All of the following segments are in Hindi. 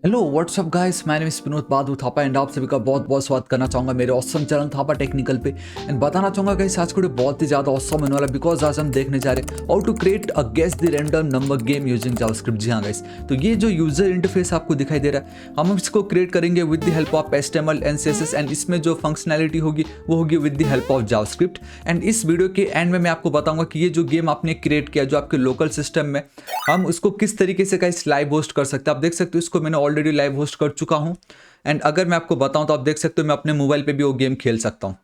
हेलो व्हाट्सअप गाइस, मैं name is Vinod Bahadur Thapa and आप सभी का बहुत बहुत स्वागत करना चाहूँगा मेरे ऑसम चैनल थापा टेक्निकल पे। एंड बताना चाहूँगा गाइस आज को बहुत ही ज़्यादा ऑसम होने वाला, बिकॉज आज हम देखने जा रहे हैं how to create a guess the random number game using JavaScript. जी हाँ गाइस, तो ये जो यूजर इंटरफेस आपको दिखाई दे रहा है, हम इसको क्रिएट करेंगे with the help of HTML and CSS and इसमें जो फंक्शनैलिटी होगी वो होगी with the help of JavaScript. And इस वीडियो के एंड में मैं आपको बताऊंगा कि ये जो गेम आपने क्रिएट किया जो आपके लोकल सिस्टम में, हम उसको किस तरीके से गाइस लाइव होस्ट कर सकते हैं। आप देख सकते हो इसको मैंने ऑलरेडी लाइव होस्ट कर चुका हूं। एंड अगर मैं आपको बताऊं तो आप देख सकते हो मैं अपने मोबाइल पे भी वो गेम खेल सकता हूं।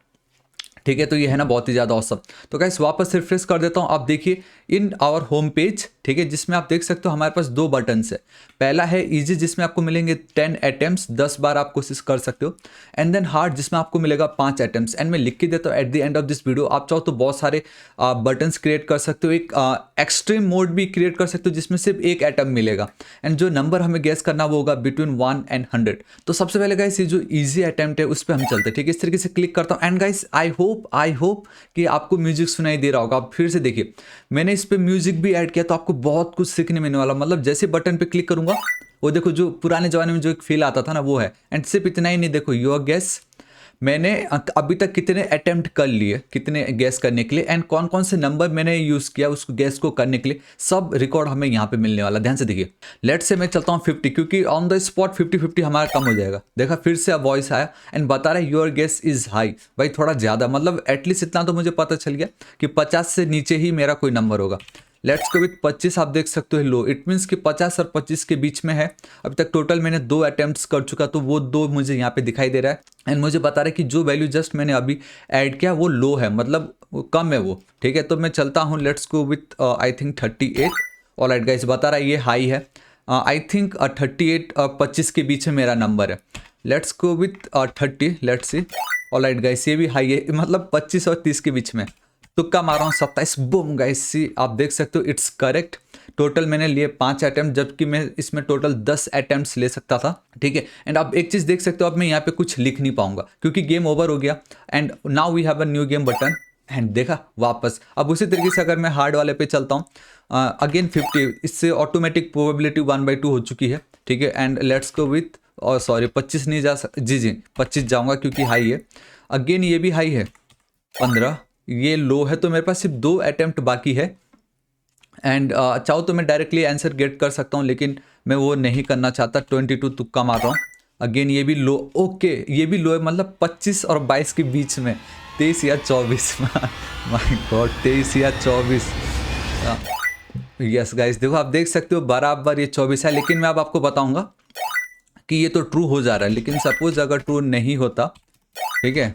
ठीक है, तो ये है ना बहुत ही ज़्यादा औसम। तो गाइस वापस रिफ्रेश कर देता हूँ। आप देखिए इन आवर होम पेज, ठीक है, जिसमें आप देख सकते हो हमारे पास दो बटन है। पहला है इजी, जिसमें आपको मिलेंगे 10 अटेम्प्ट्स, 10 बार आप कोशिश कर सकते हो। एंड देन हार्ड, जिसमें आपको मिलेगा 5 अटेम्प्ट्स। एंड मैं लिख के देता हूँ at the end of this video. आप चाहो तो बहुत सारे बटन्स क्रिएट कर सकते हो। एक एक्सट्रीम मोड भी क्रिएट कर सकते हो जिसमें सिर्फ एक एटम मिलेगा। एंड जो नंबर हमें गेस करना वो होगा बिटवीन 1 and 100। तो सबसे पहले गाइस ये जो इजी अटेम्प्ट है उस पर हम चलते हैं। ठीक है, इस तरीके से क्लिक करता हूँ। एंड गाइस आई होप कि आपको म्यूजिक सुनाई दे रहा होगा। आप फिर से देखिए, मैंने इस पे म्यूजिक भी ऐड किया तो आपको बहुत कुछ सीखने मिलने वाला। मतलब जैसे बटन पे क्लिक करूंगा वो देखो जो पुराने जमाने में जो एक फील आता था ना वो है। एंड सिर्फ इतना ही नहीं, देखो योर गेस मैंने अभी तक कितने अटेम्प्ट कर लिए, कितने गैस करने के लिए, एंड कौन कौन से नंबर मैंने यूज़ किया उस गैस को करने के लिए, सब रिकॉर्ड हमें यहाँ पे मिलने वाला। ध्यान से देखिए, लेट से मैं चलता हूँ 50, क्योंकि ऑन द स्पॉट 50-50 हमारा कम हो जाएगा। देखा फिर से अब वॉइस आया एंड बता रहा है योर गेस इज हाई। भाई थोड़ा ज़्यादा, मतलब एटलीस्ट इतना तो मुझे पता चल गया कि 50 से नीचे ही मेरा कोई नंबर होगा। Let's go with 25। आप देख सकते हो लो, इट मीन्स कि 50 और 25 के बीच में है। अभी तक टोटल मैंने 2 अटेम्प्ट्स कर चुका, तो वो 2 मुझे यहाँ पे दिखाई दे रहा है। एंड मुझे बता रहा है कि जो वैल्यू जस्ट मैंने अभी ऐड किया वो लो है, मतलब वो कम है वो। ठीक है, तो मैं चलता हूँ। Let's go with I think 38। Alright guys, बता रहा है ये हाई है। आई थिंक 38 और 25 के बीच में मेरा नंबर है। Let's go with 30। Let's see. Alright guys, ये भी हाई है, मतलब 25 और 30 के बीच में। तुक्का मारा हूँ 27। बूम गाइस, सी आप देख सकते हो इट्स करेक्ट। टोटल मैंने लिए 5 अटेम्प्ट, जबकि मैं इसमें टोटल 10 अटेम्प्ट्स ले सकता था। ठीक है, एंड आप एक चीज़ देख सकते हो, अब मैं यहाँ पे कुछ लिख नहीं पाऊंगा क्योंकि गेम ओवर हो गया। And now we have a new game button. And देखा वापस। अब उसी तरीके से अगर मैं हार्ड वाले पे चलता हूँ, अगेन 50, इससे ऑटोमेटिक प्रोबेबिलिटी 1/2 हो चुकी है। ठीक है, एंड लेट्स गो विथ, और सॉरी 25 नहीं जा जी 25 जाऊँगा क्योंकि हाई है। अगेन ये भी हाई है 15, ये लो है, तो मेरे पास सिर्फ 2 अटेम्प्ट बाकी है। एंड चाहो तो मैं डायरेक्टली आंसर गेट कर सकता हूँ, लेकिन मैं वो नहीं करना चाहता। 22 तुक्का मार रहा हूँ। अगेन ये भी लो, ओके ये भी लो है, मतलब 25 और 22 के बीच में, 23 या 24। माय गॉड, 23 या 24। यस गाइस, देखो आप देख सकते हो बराबर ये 24 है। लेकिन मैं अब आपको बताऊंगा कि ये तो ट्रू हो जा रहा है, लेकिन सपोज अगर ट्रू नहीं होता, ठीक है,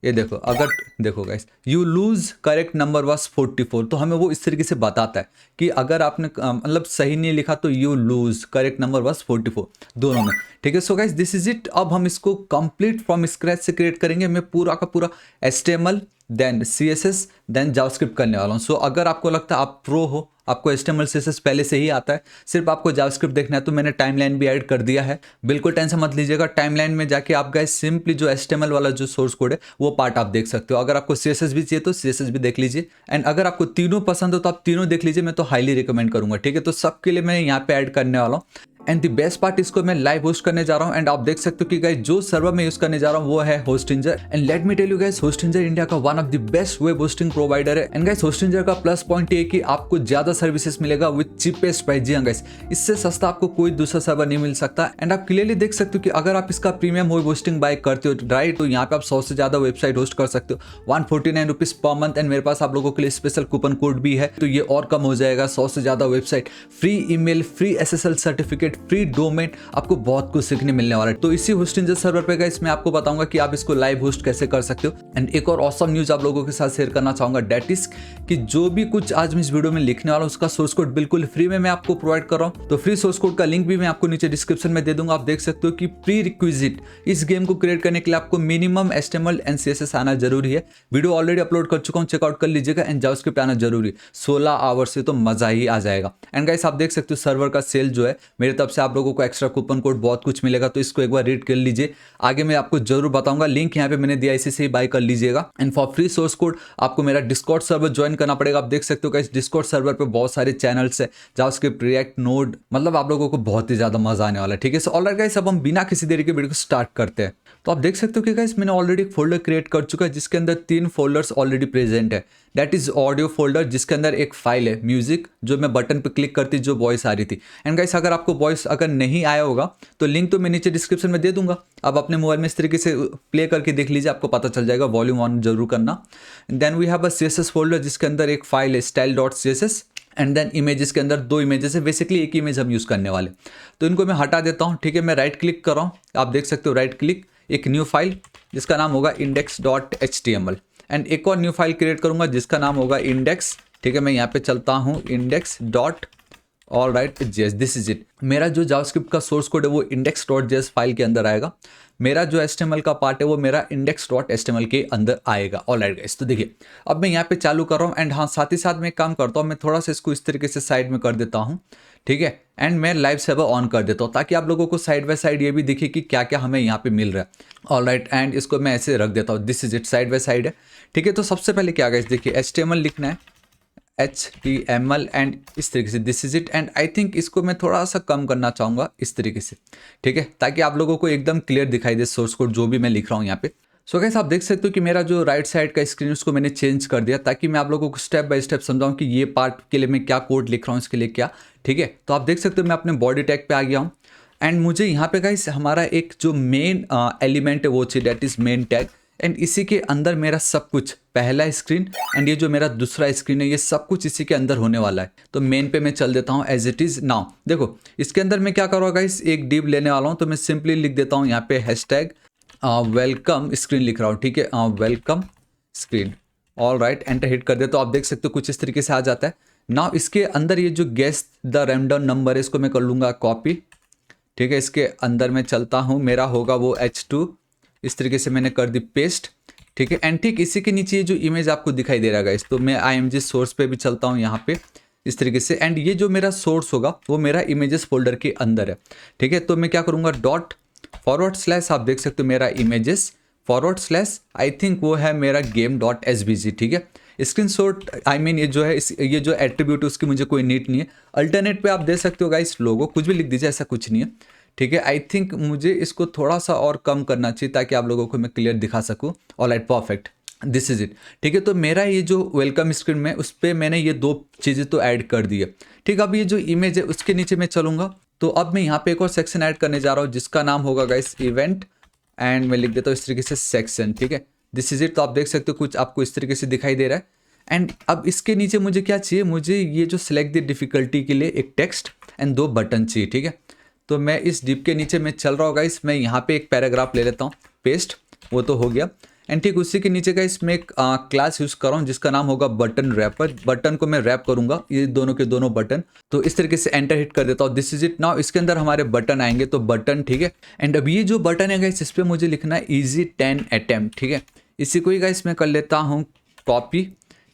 ये देखो, अगर देखो guys, you lose correct number was 44, तो हमें वो इस तरीके से बताता है कि अगर आपने मतलब सही नहीं लिखा तो you lose correct number was 44 दोनों में। ठीक है, so guys this is it. अब हम इसको कंप्लीट फ्रॉम स्क्रैच से क्रिएट करेंगे। मैं पूरा का पूरा HTML then CSS then JavaScript करने वाला हूँ। सो अगर आपको लगता है आप प्रो हो, आपको HTML CSS पहले से ही आता है, सिर्फ आपको जावास्क्रिप्ट देखना है, तो मैंने टाइमलाइन भी ऐड कर दिया है। बिल्कुल टेंशन मत लीजिएगा, टाइमलाइन में जाके आप गाइस सिंपली जो HTML वाला जो सोर्स कोड है वो पार्ट आप देख सकते हो। अगर आपको CSS भी चाहिए तो CSS भी देख लीजिए। एंड अगर आपको तीनों पसंद हो तो आप तीनों देख लीजिए, मैं तो हाईली रिकमेंड करूंगा। ठीक है, तो सबके लिए मैं यहाँ पे ऐड करने वाला हूँ। एंड द बेस्ट पार्ट, इसको मैं लाइव होस्ट करने जा रहा हूँ। एंड आप देख सकते हो कि गाइस जो सर्वर मैं यूज करने जा रहा हूँ वो है Hostinger. And let me tell you guys, Hostinger India का one of the best web hosting provider है। एंड गाइस होस्टिंजर का प्लस पॉइंट ये है कि आपको ज्यादा सर्विसेज मिलेगा विद चीपेस्ट प्राइस। जी हाँ गाइस, इससे सस्ता आपको कोई दूसरा सर्वर नहीं मिल सकता। एंड आप क्लियरली देख सकते हो कि अगर आप इसका प्रीमियम वेब होस्टिंग बाय करते हो राइट, तो यहाँ पे आप 100 से ज्यादा वेबसाइट होस्ट कर सकते हो 149 रुपीज पर मंथ। एंड मेरे पास आप लोगों के लिए स्पेशल कूपन कोड भी है, तो ये और कम हो जाएगा। 100 से ज्यादा website, free email, free SSL certificate, free domain, आपको बहुत कुछ सीखने मिलने वाला है। तो इसी होस्टिंजर सर्वर पे गाइस मैं आपको बताऊंगा कि आप इसको लाइव होस्ट कैसे कर सकते हो। एंड एक और ऑसम न्यूज आप लोगों के साथ शेयर करना चाहूंगा, डेट इज कि जो भी कुछ आज मैं इस वीडियो में लिखने वाला हूं उसका सोर्स कोड बिल्कुल फ्री में मैं आपको प्रोवाइड कर रहा हूं। तो फ्री सोर्स कोड का लिंक भी मैं आपको नीचे डिस्क्रिप्शन में दे दूंगा। आप देख सकते हो कि प्री रिक्विजिट इस गेम को क्रिएट करने के लिए आपको मिनिमम HTML एंड CSS आना जरूरी है। वीडियो ऑलरेडी अपलोड कर चुका हूं, चेकआउट कर लीजिएगा। एंड जावास्क्रिप्ट आना जरूरी, 16 आवर्स से तो मजा ही आ जाएगा। एंड गाइस आप देख सकते हो सर्वर का सेल जो है मेरे तब से आप लोगों को एक्स्ट्रा कूपन कोड बहुत कुछ मिलेगा, तो इसको एक बार रीड कर लीजिए। आगे मैं आपको जरूर बताऊंगा, लिंक यहाँ पे मैंने दिया, इसी से ही बाय कर लीजिएगा। And for free source code आपको मेरा डिस्कॉर्ड सर्वर ज्वाइन करना पड़ेगा। आप देख सकते हो इस डिस्कॉर्ड सर्वर पे बहुत सारे चैनल्स है, जावास्क्रिप्ट, रिएक्ट, नोड, मतलब आप लोगों को बहुत ही ज्यादा मजा आने वाला है। ठीक है, सो ऑलराइट गाइस, अब हम बिना किसी देरी के वीडियो को स्टार्ट करते हैं। तो आप देख सकते हो कि गाइस मैंने ऑलरेडी एक फोल्डर क्रिएट कर चुका है, जिसके अंदर 3 फोल्डर्स ऑलरेडी प्रेजेंट है। दैट इज ऑडियो फोल्डर, जिसके अंदर एक फाइल है म्यूजिक, जो मैं बटन पे क्लिक करती जो वॉइस आ रही थी। एंड गाइस अगर आपको वॉइस अगर नहीं आया होगा तो लिंक तो मैं नीचे डिस्क्रिप्शन में दे दूंगा, आप अपने मोबाइल में इस तरीके से प्ले करके देख लीजिए, आपको पता चल जाएगा। वॉल्यूम ऑन जरूर करना। Then we have a CSS folder, जिसके अंदर एक फाइल है style.css। एंड देन इमेजेस के अंदर 2 इमेजेस है, बेसिकली एक इमेज हम यूज़ करने वाले, तो इनको मैं हटा देता हूँ। ठीक है, मैं राइट क्लिक कर रहा हूँ, आप देख सकते हो राइट क्लिक, एक न्यू फाइल जिसका नाम होगा index.html। एंड एक और न्यू फाइल क्रिएट करूंगा जिसका नाम होगा इंडेक्स। ठीक है, मैं यहाँ पे चलता हूँ index.allright.js, दिस इज इट। मेरा जो जावास्क्रिप्ट का सोर्स कोड है वो index.js फाइल के अंदर आएगा, मेरा जो HTML का पार्ट है वो मेरा index.html के अंदर आएगा। ऑलराइट गाइस, तो देखिए अब मैं यहाँ पे चालू कर रहा हूँ। एंड हाँ, साथ ही साथ मैं एक काम करता हूँ, मैं थोड़ा सा इसको इस तरीके से साइड में कर देता हूँ। ठीक है, एंड मैं लाइव सर्वर ऑन कर देता हूँ, ताकि आप लोगों को साइड बाय साइड ये भी दिखे कि क्या क्या हमें यहाँ पे मिल रहा है। ऑलराइट, एंड इसको मैं ऐसे रख देता हूँ, this is it, side by side है। ठीक है, तो सबसे पहले क्या गाइस, देखिए HTML लिखना है, HTML, एंड इस तरीके से this is it. And I think इसको मैं थोड़ा सा कम करना चाहूँगा इस तरीके से। ठीक है, ताकि आप लोगों को एकदम क्लियर दिखाई दे सोर्स कोड जो भी मैं लिख रहा हूँ यहाँ पे। सो गाइस आप देख सकते हो कि मेरा जो राइट साइड का स्क्रीन उसको मैंने चेंज कर दिया, ताकि मैं आप लोगों को स्टेप बाय स्टेप समझाऊं कि ये पार्ट के लिए मैं क्या कोड लिख रहा हूँ, इसके लिए क्या। ठीक है, तो आप देख सकते हो मैं अपने बॉडी टैग पे आ गया हूँ। एंड मुझे यहाँ पे गाइस हमारा एक जो मेन एलिमेंट है वो चाहिए, that is main tag. And इसी के अंदर मेरा सब कुछ, पहला स्क्रीन एंड ये जो मेरा दूसरा स्क्रीन है, ये सब कुछ इसी के अंदर होने वाला है। तो मेन पे मैं चल देता हूँ एज इट इज नाउ। देखो इसके अंदर मैं क्या करूँगा गाइस, एक डिव लेने वाला हूँ, तो मैं सिंपली लिख देता हूँ यहाँ पे हैशटैग वेलकम स्क्रीन लिख रहा हूँ। ठीक है, welcome screen. All right, enter hit कर दे तो आप देख सकते हो कुछ इस तरीके से आ जाता है। नाउ इसके अंदर ये जो गेस द रैंडम नंबर है, इसको मैं कर लूँगा कॉपी। ठीक है, इसके अंदर मैं चलता हूँ, मेरा होगा वो H2, इस तरीके से मैंने कर दी पेस्ट। ठीक है, एंड ठीक इसी के नीचे ये जो इमेज आपको दिखाई दे रहा है गाइस, तो मैं IMG सोर्स पे भी चलता हूँ यहाँ पे इस तरीके से। एंड ये जो मेरा सोर्स होगा वो मेरा इमेजेस फोल्डर के अंदर है। ठीक है, तो मैं क्या करूँगा, ./ आप देख सकते हो मेरा इमेजेस / आई थिंक वो है मेरा game.svg। ठीक है, स्क्रीनशॉट आई मीन ये जो है ये जो एट्रीब्यूट उसकी मुझे कोई नीड नहीं है। अल्टरनेट पे आप दे सकते हो गाइस, लोगो कुछ भी लिख दीजिए, ऐसा कुछ नहीं है। ठीक है, आई थिंक मुझे इसको थोड़ा सा और कम करना चाहिए, ताकि आप लोगों को मैं क्लियर दिखा सकूँ। Alright, perfect, this is it. ठीक है, तो मेरा ये जो वेलकम स्क्रीन में उस पर मैंने ये 2 चीज़ें तो ऐड कर दी है। ठीक, अब ये जो इमेज है उसके नीचे मैं चलूँगा, तो अब मैं यहाँ पे एक और सेक्शन ऐड करने जा रहा हूँ, जिसका नाम होगा गाइस इवेंट। एंड मैं लिख देता हूँ इस तरीके से सेक्शन। ठीक है, दिस इज इट। तो आप देख सकते हो कुछ आपको इस तरीके से दिखाई दे रहा है। एंड अब इसके नीचे मुझे क्या चाहिए, मुझे ये जो सिलेक्ट द डिफिकल्टी के लिए एक टेक्स्ट एंड 2 बटन चाहिए। ठीक है, तो मैं इस डिप के नीचे मैं चल रहा हूँ गाइस, मैं यहाँ पे एक पैराग्राफ ले लेता हूँ, पेस्ट, वो तो हो गया। एंड ठीक उसी के नीचे गाइस मैं एक क्लास यूज़ कर रहा हूँ जिसका नाम होगा बटन रैपर। बटन को मैं रैप करूँगा, ये दोनों के दोनों बटन। तो इस तरीके से एंटर हिट कर देता हूँ, दिस इज इट। नाउ इसके अंदर हमारे बटन आएंगे, तो बटन। ठीक है, एंड अब ये जो बटन है गाइस, इस पर मुझे लिखना है easy 10 attempt। ठीक है, इसी को ही गाइस मैं कर लेता हूँ कॉपी,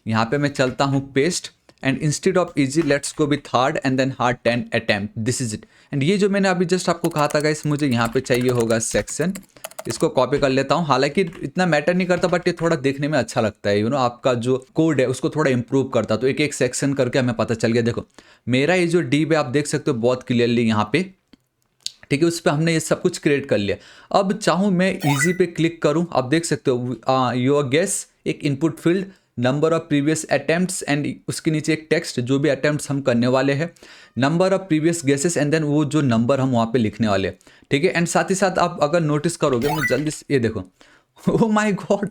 यहाँ पे मैं चलता हूँ paste. And instead of easy let's go with hard and then hard 10 attempt, this is it. And ये जो मैंने अभी जस्ट आपको कहा था गाइस, मुझे यहाँ पे चाहिए होगा सेक्शन, इसको कॉपी कर लेता हूँ। हालांकि इतना मैटर नहीं करता, बट ये थोड़ा देखने में अच्छा लगता है, आपका जो कोड है उसको थोड़ा इंप्रूव करता। तो एक एक सेक्शन करके हमें पता चल गया। देखो मेरा ये जो डिव है आप देख सकते हो बहुत क्लियरली यहाँ पे। ठीक है, उस पर हमने ये सब कुछ क्रिएट कर लिया। अब चाहूँ मैं इजी पे क्लिक करूँ, आप देख सकते हो योर गेस, एक input field, number of previous attempts, and उसके नीचे एक टेक्स्ट, जो भी अटेम्प्ट्स हम करने वाले हैं, number of previous guesses, and then वो जो नंबर हम वहाँ पे लिखने वाले हैं। ठीक है, एंड साथ ही साथ आप अगर नोटिस करोगे, मैं जल्दी से ये देखो, ओ माय गॉड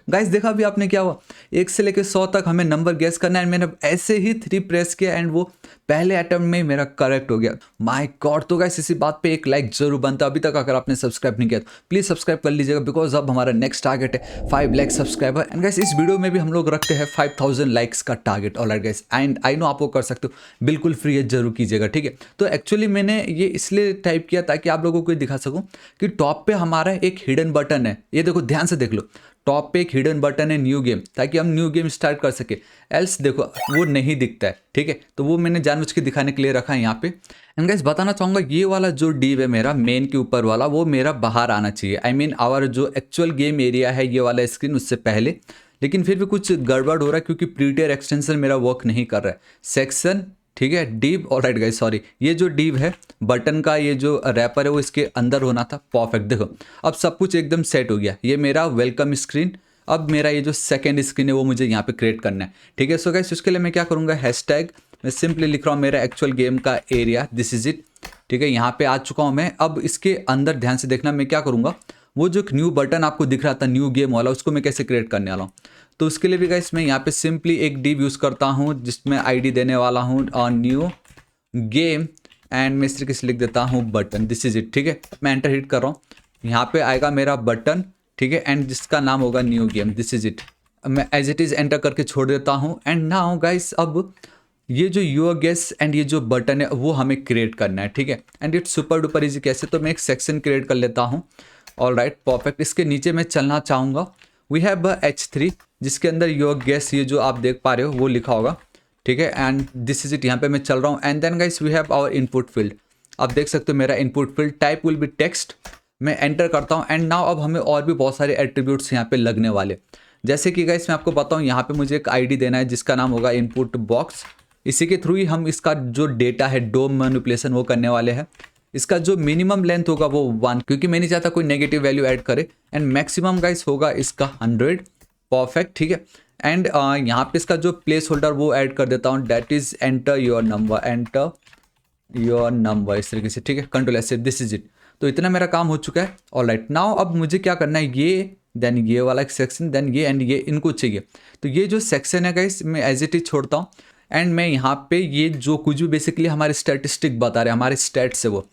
गाइस, देखा भी आपने क्या हुआ, 1 से लेकर 100 तक हमें नंबर गेस करना है। एंड मैंने ऐसे ही 3 प्रेस किया एंड वो पहले अटेम्प्ट में ही मेरा करेक्ट हो गया। माय गॉड, तो गाइस इसी बात पे एक लाइक जरूर बनता। अभी तक अगर आपने सब्सक्राइब नहीं किया तो प्लीज सब्सक्राइब कर लीजिएगा, बिकॉज अब हमारा नेक्स्ट टारगेट है 5 लाख सब्सक्राइबर। एंड गाइस इस वीडियो में भी हम लोग रखते हैं 5000 लाइक्स का target. Alright guys, and I know आप वो कर सकते हो, बिल्कुल फ्री है, जरूर कीजिएगा। ठीक है, तो एक्चुअली मैंने ये इसलिए टाइप किया ताकि आप लोगों को दिखा सकूं कि टॉप पे हमारा एक हिडन बटन है। ये देखो ध्यान से देख लो, टॉप पे एक हिडन बटन है न्यू गेम, ताकि हम न्यू गेम स्टार्ट कर सके। एल्स देखो वो नहीं दिखता है, ठीक है, तो वो मैंने जानबूझ के दिखाने के लिए रखा है यहाँ पे। एंड गाइस बताना चाहूँगा ये वाला जो डिव है मेरा मेन के ऊपर वाला, वो मेरा बाहर आना चाहिए। आई मीन आवर जो एक्चुअल गेम एरिया है ये वाला स्क्रीन, उससे पहले। लेकिन फिर भी कुछ गड़बड़ हो रहा है क्योंकि प्रीटियर एक्सटेंशन मेरा वर्क नहीं कर रहा है। सेक्शन, ठीक है, डिव, ऑलराइट गाइस सॉरी, ये जो डिव है बटन का, ये जो रैपर है वो इसके अंदर होना था। परफेक्ट, देखो अब सब कुछ एकदम सेट हो गया। ये मेरा वेलकम स्क्रीन। अब मेरा ये जो सेकंड स्क्रीन है वो मुझे यहाँ पे क्रिएट करना है, ठीक है। सो गाइस उसके लिए मैं क्या करूँगा, हैशटैग मैं सिंपली लिख रहा हूँ मेरा एक्चुअल गेम का एरिया, दिस इज इट, ठीक है। यहाँ पे आ चुका हूँ मैं। अब इसके अंदर ध्यान से देखना, मैं क्या करूँगा, वो जो एक न्यू बटन आपको दिख रहा था न्यू गेम वाला, उसको मैं कैसे क्रिएट करने वाला हूँ। तो उसके लिए भी गाइस मैं यहाँ पे सिंपली एक डिव यूज़ करता हूँ जिसमें आईडी देने वाला हूँ न्यू गेम, एंड मैं इस तरीके से लिख देता हूँ बटन, दिस इज इट, ठीक है। मैं एंटर हिट कर रहा हूँ, यहाँ पे आएगा मेरा बटन, ठीक है, एंड जिसका नाम होगा new game, this is it. मैं एज इट इज़ एंटर करके छोड़ देता हूँ। एंड नाउ गाइस अब ये जो योर गेस एंड ये जो बटन है वो हमें क्रिएट करना है, ठीक है। And it's super duper easy. कैसे, तो मैं एक सेक्शन क्रिएट कर लेता हूँ। ऑलराइट परफेक्ट, इसके नीचे मैं चलना चाहूँगा। वी हैव H3 जिसके अंदर योर गेस ये जो आप देख पा रहे हो वो लिखा होगा, ठीक है। एंड दिस इज इट, यहाँ पे मैं चल रहा हूँ। And then guys we have our input field. आप देख सकते हो मेरा input field type will be text. मैं एंटर करता हूँ। एंड नाउ अब हमें और भी बहुत सारे एट्रीब्यूट्स यहाँ पे लगने वाले, जैसे कि गाइस मैं आपको बताऊँ, यहाँ पे मुझे एक आईडी देना है जिसका नाम होगा इनपुट बॉक्स। इसी के थ्रू ही हम इसका जो डेटा है डोम मैनिपुलेशन वो करने वाले हैं। इसका जो मिनिमम लेंथ होगा वो 1, क्योंकि मैं नहीं चाहता कोई नेगेटिव वैल्यू ऐड करे। एंड मैक्सिमम गाइस होगा इसका 100, परफेक्ट, ठीक है। एंड यहाँ पे इसका जो प्लेस होल्डर वो ऐड कर देता हूँ, that is enter your number, enter your number, इस तरीके से, ठीक है। Control S, this is it. तो इतना मेरा काम हो चुका है। ऑलराइट नाउ अब मुझे क्या करना है, ये देन ये वाला एक सेक्शन, देन ये एंड ये, इनको चाहिए। तो ये जो सेक्शन है गाइस मैं एज इट इज छोड़ता हूँ। एंड मैं यहाँ पे ये जो कुछ भी बेसिकली हमारे स्टैटिस्टिक बता रहे हैं, हमारे स्टैट्स है वो,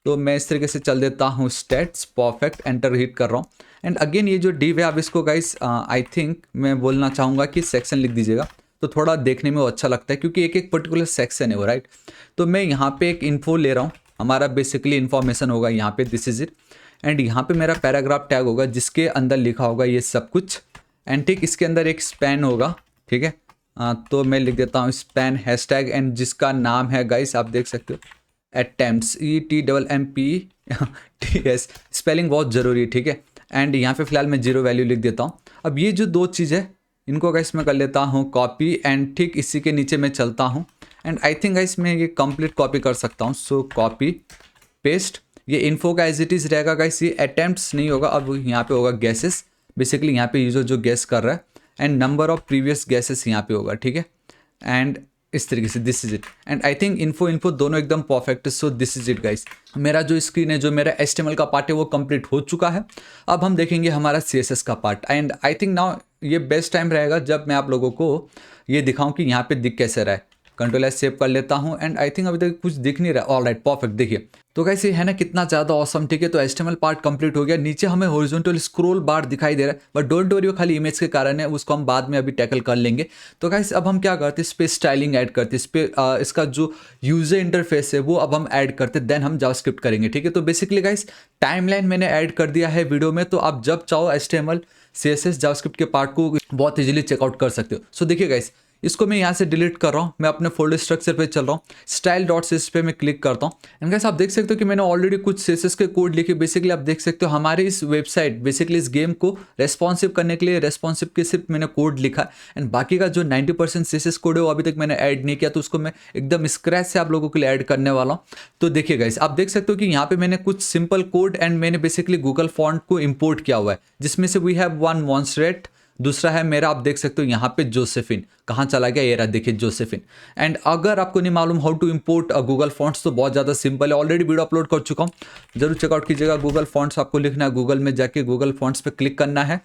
तो मैं इस तरीके से चल देता हूँ स्टैट्स, परफेक्ट, एंटर हिट कर रहा हूँ। एंड अगेन ये जो डिव है, आप इसको गाइस आई थिंक मैं बोलना चाहूँगा कि सेक्शन लिख दीजिएगा, तो थोड़ा देखने में वो अच्छा लगता है क्योंकि एक एक पर्टिकुलर सेक्शन है वो, राइट। तो मैं यहाँ पे एक इन्फो ले रहा हूँ, हमारा बेसिकली इन्फॉर्मेशन होगा यहाँ पे, दिस इज इट। एंड यहाँ पे मेरा पैराग्राफ टैग होगा जिसके अंदर लिखा होगा ये सब कुछ। एंड ठीक इसके अंदर एक स्पैन होगा, ठीक है। तो मैं लिख देता हूँ स्पैन हैशटैग, एंड जिसका नाम है गाइस आप देख सकते हो अटेम्प्ट्स, ETMPTS, स्पेलिंग बहुत ज़रूरी है, ठीक है। एंड यहाँ पे फिलहाल मैं 0 वैल्यू लिख देता हूँ। अब ये जो दो चीज़ है इनको गाइस मैं कर लेता हूँ कॉपी, एंड ठीक इसी के नीचे मैं चलता हूँ। एंड आई थिंक गाइस मैं ये कंप्लीट कॉपी कर सकता हूँ। सो कॉपी पेस्ट, ये इन्फो का एज इट इज़ रहेगा गाइस, ये अटेम्प्ट्स नहीं होगा, अब यहाँ पे होगा गैसेस। बेसिकली यहाँ पे यूजर जो गैस कर रहा है, and number of previous gases यहाँ पे होगा, ठीक है। एंड इस तरीके से, this is it. And I think info दोनों एकदम परफेक्ट है। So this is it guys, मेरा जो स्क्रीन है, जो मेरा HTML का पार्ट है वो कंप्लीट हो चुका है। अब हम देखेंगे हमारा CSS का part. And I think now ये बेस्ट टाइम रहेगा जब मैं आप लोगों को ये दिखाऊं कि यहाँ पे दिख कैसे रहा है। कंट्रोल एस सेव कर लेता हूँ। एंड आई थिंक अभी तक कुछ दिख नहीं रहा। ऑलराइट परफेक्ट, देखिए तो कैसे है ना, कितना ज़्यादा ऑसम, ठीक है। तो HTML पार्ट कंप्लीट हो गया। नीचे हमें हॉरिजॉन्टल स्क्रॉल बार दिखाई दे रहा है, बट डोंट वरी, वो खाली इमेज के कारण है, उसको हम बाद में अभी टैकल कर लेंगे। तो गाइस अब हम क्या करते हैं, इस पे स्टाइलिंग ऐड करते हैं, इस पे इसका जो यूजर इंटरफेस है वो अब हम ऐड करते हैं, देन हम जावास्क्रिप्ट करेंगे, ठीक है। तो बेसिकली गाइस टाइमलाइन मैंने ऐड कर दिया है वीडियो में, तो आप जब चाहो HTML CSS जावास्क्रिप्ट के पार्ट को बहुत ईजिली चेकआउट कर सकते हो। सो देखिए गाइस, इसको मैं यहाँ से डिलीट कर रहा हूँ, मैं अपने फोल्डर स्ट्रक्चर पे चल रहा हूँ, style.css पे मैं क्लिक करता हूँ। एंड गाइस आप देख सकते हो कि मैंने ऑलरेडी कुछ CSS के कोड लिखे। बेसिकली आप देख सकते हो हमारे इस वेबसाइट, बेसिकली इस गेम को रेस्पॉन्सिव करने के लिए रेस्पॉन्सिव के सिर्फ मैंने कोड लिखा है। एंड बाकी का जो 90% CSS कोड है वो अभी तक मैंने ऐड नहीं किया, तो उसको मैं एकदम स्क्रैच से आप लोगों के लिए ऐड करने वाला हूँ। तो देखिए गाइस, आप देख सकते हो कि यहाँ पे मैंने कुछ सिंपल कोड एंड मैंने बेसिकली गूगल फॉन्ट को इम्पोर्ट किया हुआ है, जिसमें से वी हैव वन मॉन्स्ट्रेट, दूसरा है मेरा, आप देख सकते हो यहाँ पे जोसेफिन। कहाँ चला गया, ये रहा, देखिए जोसेफिन। एंड अगर आपको नहीं मालूम how to import Google fonts, तो बहुत ज़्यादा सिंपल है, ऑलरेडी वीडियो अपलोड कर चुका हूँ, जरूर चेकआउट कीजिएगा। गूगल फॉन्ट्स आपको लिखना है, गूगल में जाके गूगल फॉन्ट्स पे क्लिक करना है।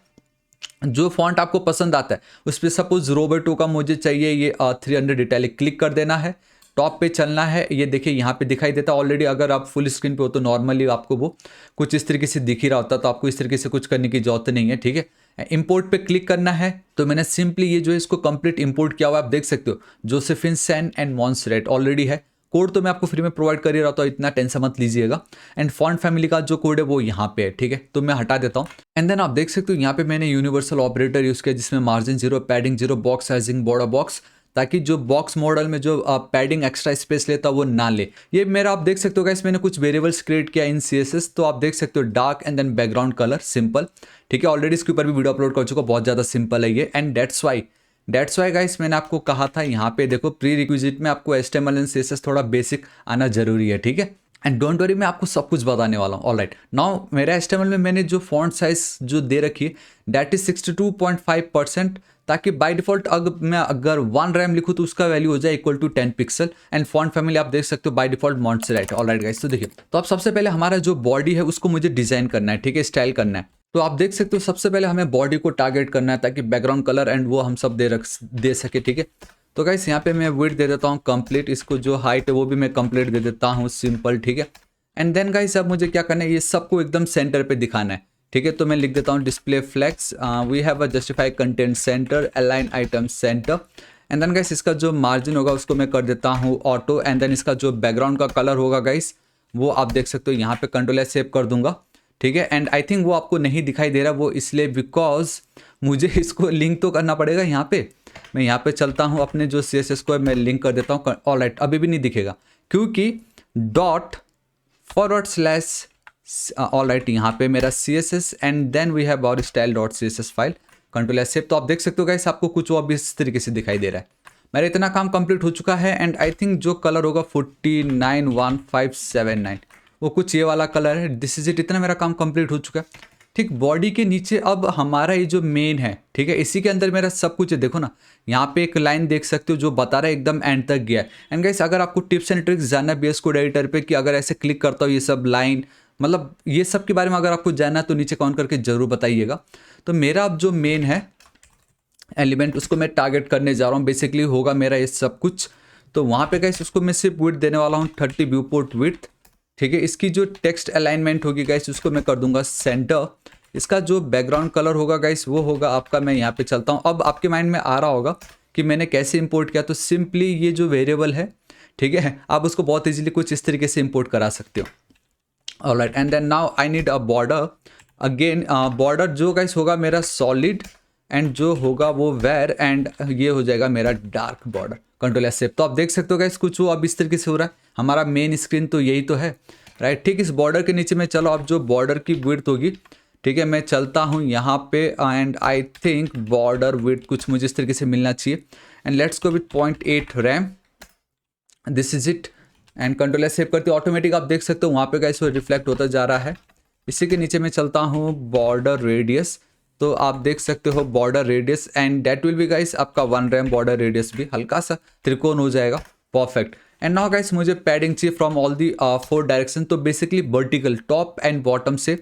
जो फॉन्ट आपको पसंद आता है उस पर, सपोज रोबर्टो का मुझे चाहिए, ये 300 इटैलिक, क्लिक कर देना है, टॉप पे चलना है। ये देखिए यहाँ पे दिखाई देता है ऑलरेडी। अगर आप फुल स्क्रीन पे हो तो नॉर्मली आपको वो कुछ इस तरीके से दिख ही रहा होता, तो आपको इस तरीके से कुछ करने की जरूरत नहीं है, ठीक है। इंपोर्ट पे क्लिक करना है, तो मैंने सिंपली ये जो है इसको कंप्लीट इंपोर्ट किया हुआ, आप देख सकते हो जोसेफिन सैन एंड मॉन्स्ट्रेट ऑलरेडी है। कोड तो मैं आपको फ्री में प्रोवाइड कर ही रहा, तो इतना टेंशन मत लीजिएगा। एंड फॉन्ट फैमिली का जो कोड है वो यहाँ पे है, ठीक है, तो मैं हटा देता हूँ। एंड देन आप देख सकते हो यहाँ पे मैंने यूनिवर्सल ऑपरेटर यूज़ किया जिसमें margin 0, padding 0, box sizing border box, ताकि जो बॉक्स मॉडल में जो पैडिंग एक्स्ट्रा स्पेस लेता वो ना ले। ये मेरा आप देख सकते हो गाइस, मैंने कुछ वेरिएबल्स क्रिएट किया इन CSS, तो आप देख सकते हो dark and then background colour simple, ठीक है। ऑलरेडी इसके ऊपर भी वीडियो अपलोड कर चुका, बहुत ज़्यादा सिंपल है ये। एंड डेट्स वाई गाइस मैंने आपको कहा था यहाँ पे देखो प्री रिक्विजिट में आपको HTML एंड CSS थोड़ा बेसिक आना जरूरी है, ठीक है। एंड डोंट वरी, मैं आपको सब कुछ बताने वाला हूँ। ऑलराइट, नाउ मेरा HTML में मैंने जो फॉन्ट साइज जो दे रखी है दैट इज 62.5%, ताकि बाय डिफॉल्ट अगर 1 रैम लिखूँ तो उसका वैल्यू हो जाए equal to 10 pixel. And font family आप देख सकते हो by default Montserrat. Alright guys, तो देखिए, तो अब सबसे पहले हमारा जो बॉडी है उसको मुझे डिजाइन करना है, ठीक है, स्टाइल करना है। तो आप देख सकते हो सबसे पहले हमें बॉडी को टारगेट करना है ताकि बैकग्राउंड कलर एंड वो हम सब दे सके, ठीक है। तो गाइस यहाँ पे मैं विड्थ दे देता हूँ कंप्लीट, इसको जो हाइट है वो भी मैं कंप्लीट दे देता हूँ सिंपल, ठीक है। एंड देन गाइस अब मुझे क्या करना है, ये सबको एकदम सेंटर पे दिखाना है, ठीक है। तो मैं लिख देता हूँ display flex, we have a justify content centre, align item centre. And then guys इसका जो मार्जिन होगा उसको मैं कर देता हूँ ऑटो। एंड देन इसका जो बैकग्राउंड का कलर होगा गाइस वो आप देख सकते हो यहाँ पे Ctrl+S सेव कर दूंगा, ठीक है। एंड आई थिंक वो आपको नहीं दिखाई दे रहा, वो इसलिए बिकॉज मुझे इसको लिंक तो करना पड़ेगा यहाँ पे। मैं यहाँ पे चलता हूँ अपने जो CSS को मैं लिंक कर देता हूँ। ऑलराइट, अभी भी नहीं दिखेगा क्योंकि .// ऑलराइट यहाँ पे मेरा CSS and then we have our style.css file, Ctrl+S save. तो आप देख सकते हो गाइस आपको कुछ वो अब इस तरीके से दिखाई दे रहा है। मेरा इतना काम कंप्लीट हो चुका है। एंड आई थिंक जो कलर होगा 491579 वो कुछ ये वाला कलर है, दिस इज इट। इतना मेरा काम कंप्लीट हो चुका है, ठीक। बॉडी के नीचे अब हमारा ये जो मेन है, ठीक है, इसी के अंदर मेरा सब कुछ है। देखो ना, यहाँ पे एक लाइन देख सकते हो जो बता रहा है एकदम एंड तक गया है। एंड गाइस अगर आपको टिप्स एंड ट्रिक्स जानना है VS कोड एडिटर पे कि अगर ऐसे क्लिक करता हूँ ये सब लाइन, मतलब ये सब के बारे में अगर आपको जानना है तो नीचे कमेंट करके जरूर बताइएगा। तो मेरा अब जो मेन है एलिमेंट उसको मैं टारगेट करने जा रहा हूँ, बेसिकली होगा मेरा ये सब कुछ। तो वहाँ पे गाइस उसको मैं सिर्फ विड्थ देने वाला हूँ 30 व्यू पोर्ट विड्थ, ठीक है। इसकी जो टेक्स्ट अलाइनमेंट होगी गाइस उसको मैं कर दूंगा सेंटर। इसका जो बैकग्राउंड कलर होगा गाइस वो होगा आपका, मैं यहाँ पे चलता हूँ। अब आपके माइंड में आ रहा होगा कि मैंने कैसे इंपोर्ट किया, तो सिंपली ये जो वेरिएबल है, ठीक है, आप उसको बहुत इजीली कुछ इस तरीके से इंपोर्ट करा सकते हो। Alright, and then now I need a border again. Border जो गाइस होगा मेरा सॉलिड एंड जो होगा वो वेर, एंड ये हो जाएगा मेरा डार्क बॉर्डर, Ctrl+S सेव। तो आप देख सकते हो गाइस कुछ वो अब इस तरीके से हो रहा है। हमारा मेन स्क्रीन तो यही तो है, राइट, ठीक। इस बॉर्डर के नीचे में चलो, अब जो बॉर्डर की विड्थ होगी, ठीक है, मैं चलता हूँ यहाँ पे and I think border width कुछ मुझे इस तरीके से मिलना चाहिए। And let's go with 0.8 RAM, this is it. And Ctrl+S save करते ऑटोमेटिक आप देख सकते हो वहाँ पे गाइस वो रिफ्लेक्ट होता जा रहा है। इसी के नीचे मैं चलता हूँ बॉर्डर रेडियस, तो आप देख सकते हो border radius and that will be guys आपका 1 रैम बॉर्डर रेडियस भी हल्का सा त्रिकोण हो जाएगा, परफेक्ट। एंड नाउ गाइस मुझे पैडिंग चाहिए फ्रॉम ऑल दी 4 डायरेक्शन, तो basically vertical top and bottom से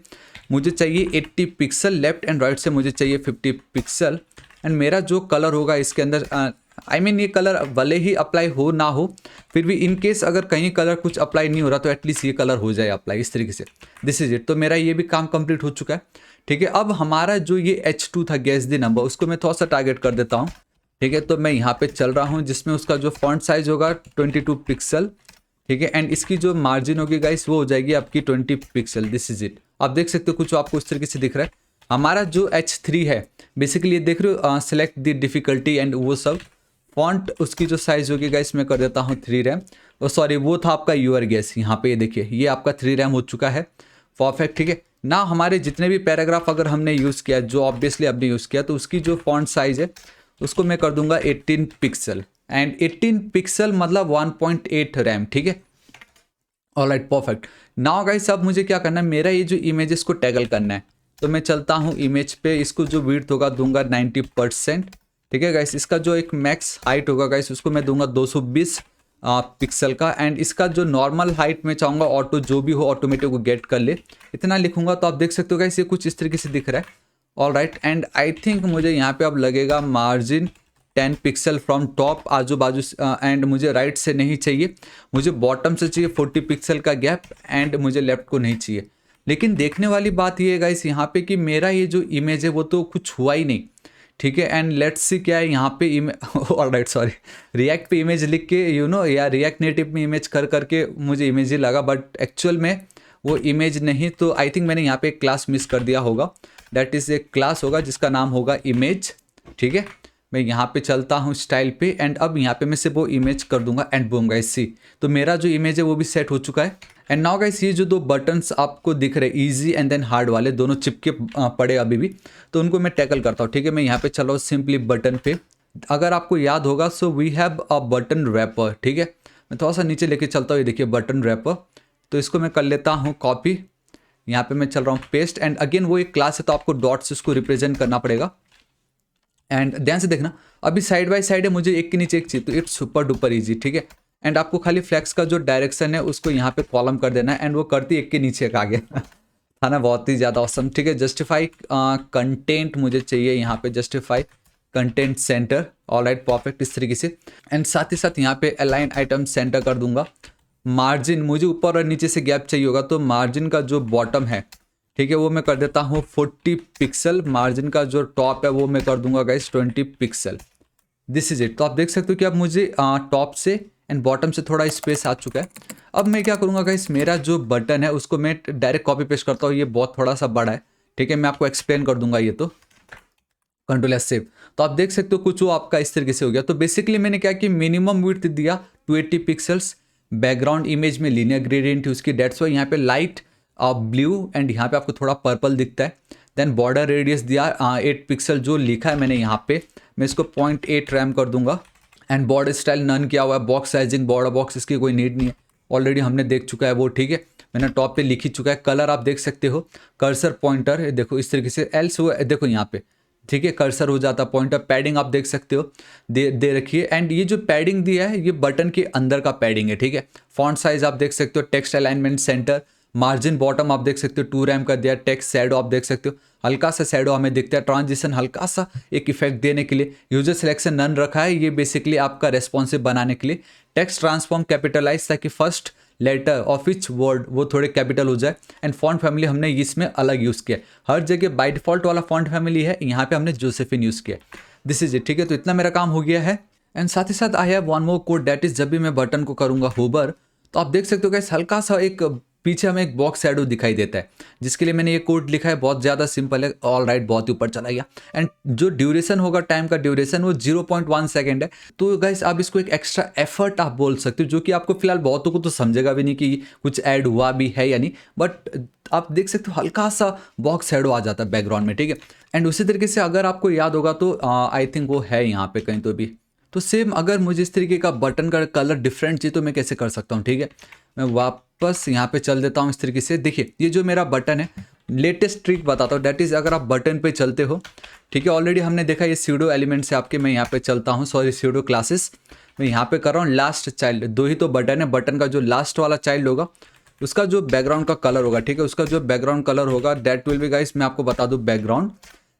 मुझे चाहिए 80 पिक्सल, लेफ्ट एंड राइट से मुझे चाहिए 50 पिक्सल। एंड मेरा जो कलर होगा इसके अंदर आई मीन ये कलर भले ही अप्लाई हो ना हो, फिर भी इन केस अगर कहीं कलर कुछ अप्लाई नहीं हो रहा तो एटलीस्ट ये कलर हो जाए अप्लाई इस तरीके से, दिस इज इट। तो मेरा ये भी काम कंप्लीट हो चुका है, ठीक है। अब हमारा जो ये H2 था गैस द नंबर, उसको मैं थोड़ा सा टारगेट कर देता हूँ, ठीक है। तो मैं यहाँ पे चल रहा हूँ जिसमें उसका जो फॉन्ट साइज होगा 22 पिक्सल, ठीक है। एंड इसकी जो मार्जिन होगी गाइस वो हो जाएगी आपकी 20 पिक्सल, दिस इज इट। आप देख सकते हो कुछ आपको इस तरीके से दिख रहा है। हमारा जो H3 है बेसिकली ये देख रहे हो, सेलेक्ट द डिफिकल्टी एंड वो सब। फॉन्ट उसकी जो साइज होगी गाइस मैं कर देता हूँ 3 रैम, और सॉरी वो था आपका यूआर गैस, यहाँ पे ये देखिए ये आपका 3 रैम हो चुका है, परफेक्ट, ठीक है ना। हमारे जितने भी पैराग्राफ अगर हमने यूज़ किया, जो ऑब्वियसली आपने यूज़ किया, तो उसकी जो फॉन्ट साइज है उसको मैं कर दूंगा 18 पिक्सल, एंड 18 पिक्सल मतलब 1.8 रैम, ठीक है। Alright, perfect. नाउ गाइस अब मुझे क्या करना है, मेरा ये जो इमेजेस को टैगल करना है, तो मैं चलता हूँ इमेज पे, इसको जो विड्थ होगा दूंगा 90%, ठीक है गाइस। इसका जो एक मैक्स हाइट होगा गाइस उसको मैं दूंगा 220 पिक्सल का, एंड इसका जो नॉर्मल हाइट मैं चाहूँगा ऑटो जो भी हो ऑटोमेटिक को गेट कर ले, इतना लिखूंगा। तो आप देख सकते हो गाइस ये कुछ इस तरीके से दिख रहा है, ऑलराइट। एंड आई थिंक मुझे यहाँ पे अब लगेगा मार्जिन 10 पिक्सल फ्रॉम टॉप आजू बाजू, एंड मुझे राइट से नहीं चाहिए, मुझे बॉटम से चाहिए 40 पिक्सल का गैप, एंड मुझे लेफ्ट को नहीं चाहिए। लेकिन देखने वाली बात ये है गाइस यहाँ पे कि मेरा ये जो इमेज है वो तो कुछ हुआ ही नहीं, ठीक है। एंड लेट्स सी क्या है यहाँ पे ऑलराइट सॉरी, रिएक्ट पे इमेज लिख के या रिएक्ट नेटिव में इमेज कर करके मुझे इमेज ही लगा, बट एक्चुअल में वो इमेज नहीं। तो आई थिंक मैंने यहाँ पे एक क्लास मिस कर दिया होगा। दैट इज़ एक क्लास होगा जिसका नाम होगा इमेज, ठीक है। मैं यहाँ पे चलता हूँ स्टाइल पे एंड अब यहाँ पे मैं से वो इमेज कर दूंगा एंड बूम गाइस सी, तो मेरा जो इमेज है वो भी सेट हो चुका है। एंड नाउ गाइस ये जो दो बटन्स आपको दिख रहे हैं इजी एंड देन हार्ड वाले, दोनों चिपके पड़े अभी भी, तो उनको मैं टैकल करता हूँ, ठीक है। मैं यहाँ पे चल रहा हूँ सिंपली बटन पे। अगर आपको याद होगा so we have a button wrapper, ठीक है। मैं थोड़ा सा नीचे लेके चलता हूँ, ये देखिए बटन रैपर, तो इसको मैं कर लेता हूँ कॉपी। यहाँ पे मैं चल रहा हूँ पेस्ट एंड अगेन वो एक क्लास है तो आपको डॉट से उसको रिप्रेजेंट करना पड़ेगा। एंड ध्यान से देखना अभी साइड बाय साइड है, मुझे एक के नीचे एक चाहिए, तो इट्स सुपर डुपर इजी, ठीक है। एंड आपको खाली फ्लैक्स का जो डायरेक्शन है उसको यहाँ पे कॉलम कर देना है एंड वो करती एक के नीचे एक आ गया था ना, बहुत ही ज़्यादा ऑसम, ठीक है। जस्टिफाई कंटेंट मुझे चाहिए यहाँ पे, justify content centre, alright perfect, इस तरीके से। एंड साथ ही साथ यहाँ पे अलाइन आइटम सेंटर कर दूंगा। मार्जिन मुझे ऊपर और नीचे से गैप चाहिए होगा, तो मार्जिन का जो बॉटम है, ठीक है, वो मैं कर देता हूँ 40 पिक्सल। मार्जिन का जो टॉप है वो मैं कर दूंगा guys 20 pixel. This is it. तो आप देख सकते हो कि अब मुझे टॉप से एंड बॉटम से थोड़ा स्पेस आ चुका है। अब मैं क्या करूँगा गाइस, मेरा जो बटन है उसको मैं डायरेक्ट कॉपी पेस्ट करता हूँ, ये बहुत थोड़ा सा बड़ा है, ठीक है। मैं आपको एक्सप्लेन कर दूंगा ये, तो कंट्रोल एस सेव। तो आप देख सकते हो कुछ वो आपका इस तरीके से हो गया। तो बेसिकली मैंने क्या कि मिनिमम विड्थ दिया 280 पिक्सल्स, बैकग्राउंड इमेज में लीनियर ग्रेडियंट थी उसकी, डेट्स वाई यहाँ पे लाइट ब्लू एंड यहाँ पे आपको थोड़ा पर्पल दिखता है। देन बॉर्डर रेडियस दिया 8 पिक्सल, जो लिखा है मैंने यहाँ पे, मैं इसको 0.8 रैम कर दूंगा। एंड बॉर्डर स्टाइल नन किया हुआ है, बॉक्स साइजिंग बॉर्डर बॉक्स इसकी कोई नीड नहीं है, ऑलरेडी हमने देख चुका है वो, ठीक है। मैंने टॉप पे लिख ही चुका है। कलर आप देख सकते हो, कर्सर पॉइंटर देखो इस तरीके से, एल्स वो देखो यहाँ पे, ठीक है, कर्सर हो जाता पॉइंटर। पैडिंग आप देख सकते हो दे रखी है। एंड ये जो पैडिंग दिया है ये बटन के अंदर का पैडिंग है, ठीक है। फॉन्ट साइज आप देख सकते हो, text alignment centre, margin bottom आप देख सकते हो 2 रैम कर दिया। टेक्स्ट शैडो आप देख सकते हो, हल्का सा शैडो हमें दिखता है, ट्रांजिशन हल्का सा एक इफेक्ट देने के लिए। यूजर सिलेक्शन नन रखा है, ये बेसिकली आपका रेस्पॉन्सिव बनाने के लिए। टेक्स्ट ट्रांसफॉर्म कैपिटलाइज, ताकि first letter of each word वो थोड़े कैपिटल हो जाए। एंड फॉन्ट फैमिली हमने इसमें अलग यूज़ किया, हर जगह बाय डिफॉल्ट वाला फॉन्ट फैमिली है, यहाँ पे हमने जोसेफिन यूज़ किया। दिस इज इट, ठीक है। तो इतना मेरा काम हो गया है। एंड साथ ही साथ I have one more code, that is जब भी मैं बटन को करूँगा होबर, तो आप देख सकते हो गाइस हल्का सा एक पीछे हमें एक बॉक्स शैडो दिखाई देता है, जिसके लिए मैंने ये कोड लिखा है। बहुत ज़्यादा सिंपल है, ऑल राइट, बहुत ही ऊपर चला गया। एंड जो ड्यूरेशन होगा, टाइम का ड्यूरेशन, वो 0.1 सेकेंड है। तो गाइस आप इसको एक एक्स्ट्रा एफर्ट आप बोल सकते हो, जो कि आपको फिलहाल बहुतों को तो समझेगा भी नहीं कि कुछ ऐड हुआ भी है या नहीं, बट आप देख सकते हो हल्का सा बॉक्स शैडो आ जाता है बैकग्राउंड में, ठीक है। एंड उसी तरीके से अगर आपको याद होगा तो आई थिंक वो है यहाँ पे कहीं तो भी, तो सेम अगर मुझे इस तरीके का बटन का कलर डिफरेंट चाहिए तो मैं कैसे कर सकता हूँ, ठीक है। मैं वापस यहाँ पे चल देता हूँ इस तरीके से। देखिए ये जो मेरा बटन है, लेटेस्ट ट्रिक बताता हूँ, दैट इज़ अगर आप बटन पे चलते हो, ठीक है, ऑलरेडी हमने देखा ये स्यूडो एलिमेंट से आपके, मैं यहाँ पे चलता हूँ, सॉरी स्यूडो क्लासेस, मैं यहाँ पे कर रहा हूँ लास्ट चाइल्ड। दो ही तो बटन है, बटन का जो लास्ट वाला चाइल्ड होगा उसका जो बैकग्राउंड का कलर होगा, ठीक है, उसका जो बैकग्राउंड कलर होगा दैट विल बी गाइस, मैं आपको बता दूँ बैकग्राउंड।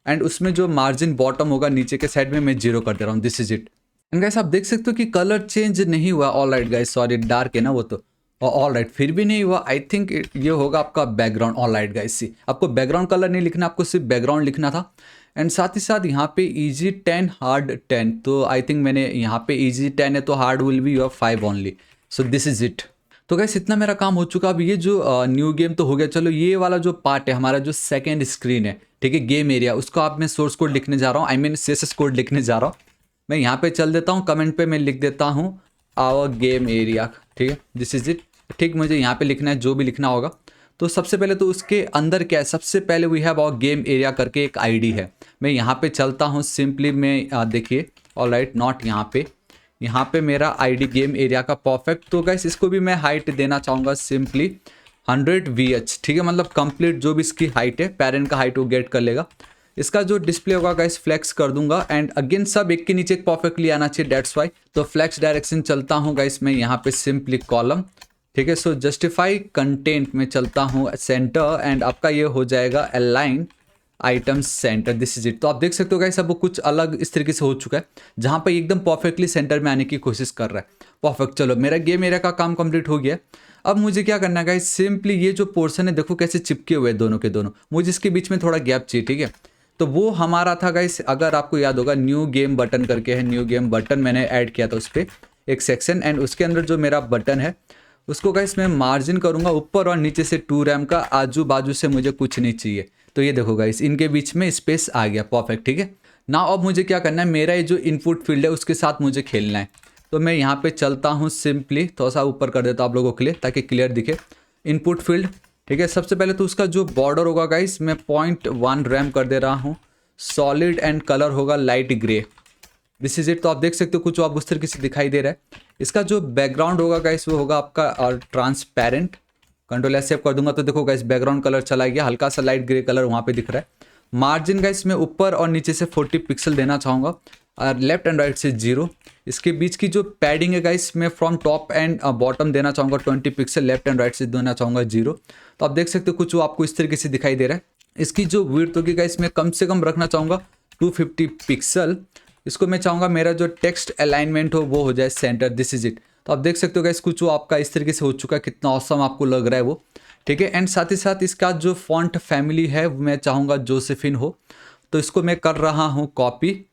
एंड उसमें जो मार्जिन बॉटम होगा नीचे के साइड में मैं 0 कर दे रहा हूँ। This is it. And guys आप देख सकते हो कि कलर चेंज नहीं हुआ। All right guys, sorry dark है ना वो, तो ऑल राइट फिर भी नहीं हुआ। आई थिंक ये होगा आपका बैकग्राउंड। ऑल राइट गाइस सी, आपको बैकग्राउंड कलर नहीं लिखना, आपको सिर्फ बैकग्राउंड लिखना था। एंड साथ ही साथ यहाँ पे इजी 10 हार्ड 10, तो आई थिंक मैंने यहाँ पे इजी 10 है तो hard will be your 5 only. So this is it. तो गाइस इतना मेरा काम हो चुका। अब ये जो न्यू गेम तो हो गया, चलो ये वाला जो पार्ट है हमारा, जो सेकेंड स्क्रीन है, ठीक है, गेम एरिया, उसको आप मैं सोर्स कोड लिखने जा रहा हूँ, आई मीन CSS कोड लिखने जा रहा हूँ। मैं यहाँ पे चल देता हूँ, कमेंट पे मैं लिख देता हूँ आवर गेम एरिया, ठीक है, दिस इज इट। ठीक, मुझे यहाँ पे लिखना है जो भी लिखना होगा। तो सबसे पहले तो उसके अंदर क्या है, सबसे पहले we have our game area करके एक आईडी है। मैं यहाँ पे चलता हूँ सिंपली, मैं देखिए ऑल राइट नॉट यहाँ पे मेरा आईडी गेम एरिया का परफेक्ट। तो गाइस इसको भी मैं हाइट देना चाहूँगा सिंपली 100 VH, ठीक है, मतलब कंप्लीट जो भी इसकी हाइट है, पेरेंट का हाइट वो गेट कर लेगा। इसका जो डिस्प्ले होगा गाइस फ्लैक्स कर दूंगा। एंड अगेन सब एक के नीचे एक परफेक्टली आना चाहिए, डेट्स वाई। तो फ्लैक्स डायरेक्शन चलता हूँ गाइस मैं यहाँ पे सिंपली कॉलम, ठीक है। सो जस्टिफाई कंटेंट में चलता हूँ सेंटर, एंड आपका ये हो जाएगा align item centre. This is it. तो आप देख सकते हो गाइस अब वो कुछ अलग इस तरीके से हो चुका है, जहाँ पर एकदम परफेक्टली सेंटर में आने की कोशिश कर रहा है। परफेक्ट, चलो मेरा गेम एरिया का काम कंप्लीट हो गया। अब मुझे क्या करना है गाइस, सिंपली ये जो पोर्शन है देखो कैसे चिपके हुए हैं दोनों के दोनों, मुझे इसके बीच में थोड़ा गैप चाहिए, ठीक है। तो वो हमारा था गाइस, अगर आपको याद होगा न्यू गेम बटन करके है, न्यू गेम बटन मैंने ऐड किया था उस पर एक सेक्शन, एंड उसके अंदर जो मेरा बटन है उसको गाइस मैं मार्जिन करूंगा ऊपर और नीचे से 2 रैम का, आजू बाजू से मुझे कुछ नहीं चाहिए। तो ये देखो गाइस, इनके बीच में स्पेस आ गया, परफेक्ट, ठीक है ना। अब मुझे क्या करना है, मेरा ये जो इनपुट फील्ड है उसके साथ मुझे खेलना है। तो मैं यहाँ पे चलता हूँ, सिंपली थोड़ा सा ऊपर कर देता हूँ आप लोगों के लिए ताकि क्लियर दिखे। इनपुट फील्ड, ठीक है। सबसे पहले तो उसका जो बॉर्डर होगा गाइस मैं 0.1 रैम कर दे रहा हूँ, सॉलिड एंड कलर होगा light grey, this is it. तो आप देख सकते हो कुछ आप उस तरीके से दिखाई दे रहा है। इसका जो बैकग्राउंड होगा गाइस वो होगा आपका ट्रांसपेरेंट, कंट्रोल एस सेव कर दूंगा तो देखो गाइस बैकग्राउंड कलर चला गया, हल्का सा लाइट ग्रे कलर वहाँ पे दिख रहा है। मार्जिन गाइस मैं ऊपर और नीचे से 40 पिक्सल देना चाहूँगा और लेफ्ट एंड राइट से 0। इसके बीच की जो पैडिंग है गाइस मैं फ्रॉम टॉप एंड बॉटम देना चाहूँगा 20 पिक्सल, लेफ्ट एंड राइट से देना चाहूँगा 0। तो आप देख सकते हो कुछ वो आपको इस तरीके से दिखाई दे रहा है। इसकी जो विड्थ होगी गाइस मैं कम से कम रखना चाहूँगा 250 पिक्सल। इसको मैं चाहूँगा मेरा जो टेक्स्ट अलाइनमेंट हो वो हो जाए सेंटर, दिस इज इट। तो आप देख सकते हो गाइस कुछ वो आपका इस तरीके से हो चुका है, कितना ऑसम आपको लग रहा है वो, ठीक है। एंड साथ ही साथ इसका जो फॉन्ट फैमिली है मैं चाहूँगा जोसेफिन हो, तो इसको मैं कर रहा हूँ कॉपी,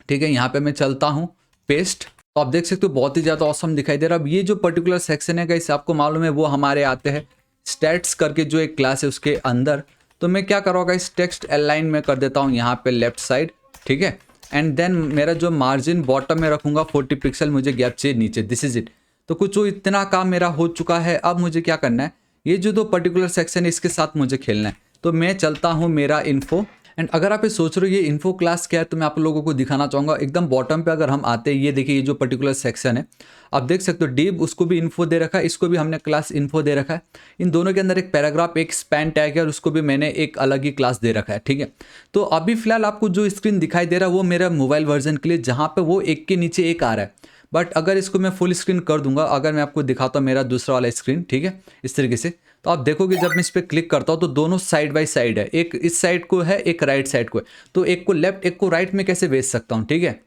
ठीक है। यहाँ पे मैं चलता हूँ पेस्ट, तो आप देख सकते हो बहुत ही ज़्यादा ऑसम दिखाई दे रहा है। अब ये जो पर्टिकुलर सेक्शन है गाइस आपको मालूम है वो हमारे आते हैं स्टैट्स करके जो एक क्लास है उसके अंदर। तो मैं क्या करूँगा इस टेक्स्ट अलाइन में कर देता हूँ यहाँ पे लेफ्ट साइड, ठीक है। एंड देन मेरा जो मार्जिन बॉटम में रखूँगा 40 पिक्सल, मुझे गैप चाहिए नीचे, दिस इज इट। तो कुछ वो इतना काम मेरा हो चुका है। अब मुझे क्या करना है, ये जो 2 पर्टिकुलर सेक्शन है इसके साथ मुझे खेलना है। तो मैं चलता हूँ मेरा इन्फो, एंड अगर आप ये सोच रहे हो ये इन्फो क्लास क्या है तो मैं आप लोगों को दिखाना चाहूँगा। एकदम बॉटम पे अगर हम आते हैं, ये देखिए ये जो पर्टिकुलर सेक्शन है आप देख सकते हो, डिव उसको भी इन्फो दे रखा है, इसको भी हमने क्लास इन्फो दे रखा है। इन दोनों के अंदर एक पैराग्राफ, एक स्पैन टैग है और उसको भी मैंने एक अलग ही क्लास दे रखा है, ठीक है। तो अभी फिलहाल आपको जो स्क्रीन दिखाई दे रहा है वो मेरा मोबाइल वर्जन के लिए, जहाँ पे वो एक के नीचे एक आ रहा है। बट अगर इसको मैं फुल स्क्रीन कर दूंगा, अगर मैं आपको दिखाता हूँ मेरा दूसरा वाला स्क्रीन, ठीक है, इस तरीके से, तो आप देखोगे जब मैं इस पर क्लिक करता हूँ तो दोनों साइड बाय साइड है, एक इस साइड को है एक राइट साइड को है। तो एक को लेफ्ट एक को राइट में कैसे भेज सकता हूँ, ठीक है।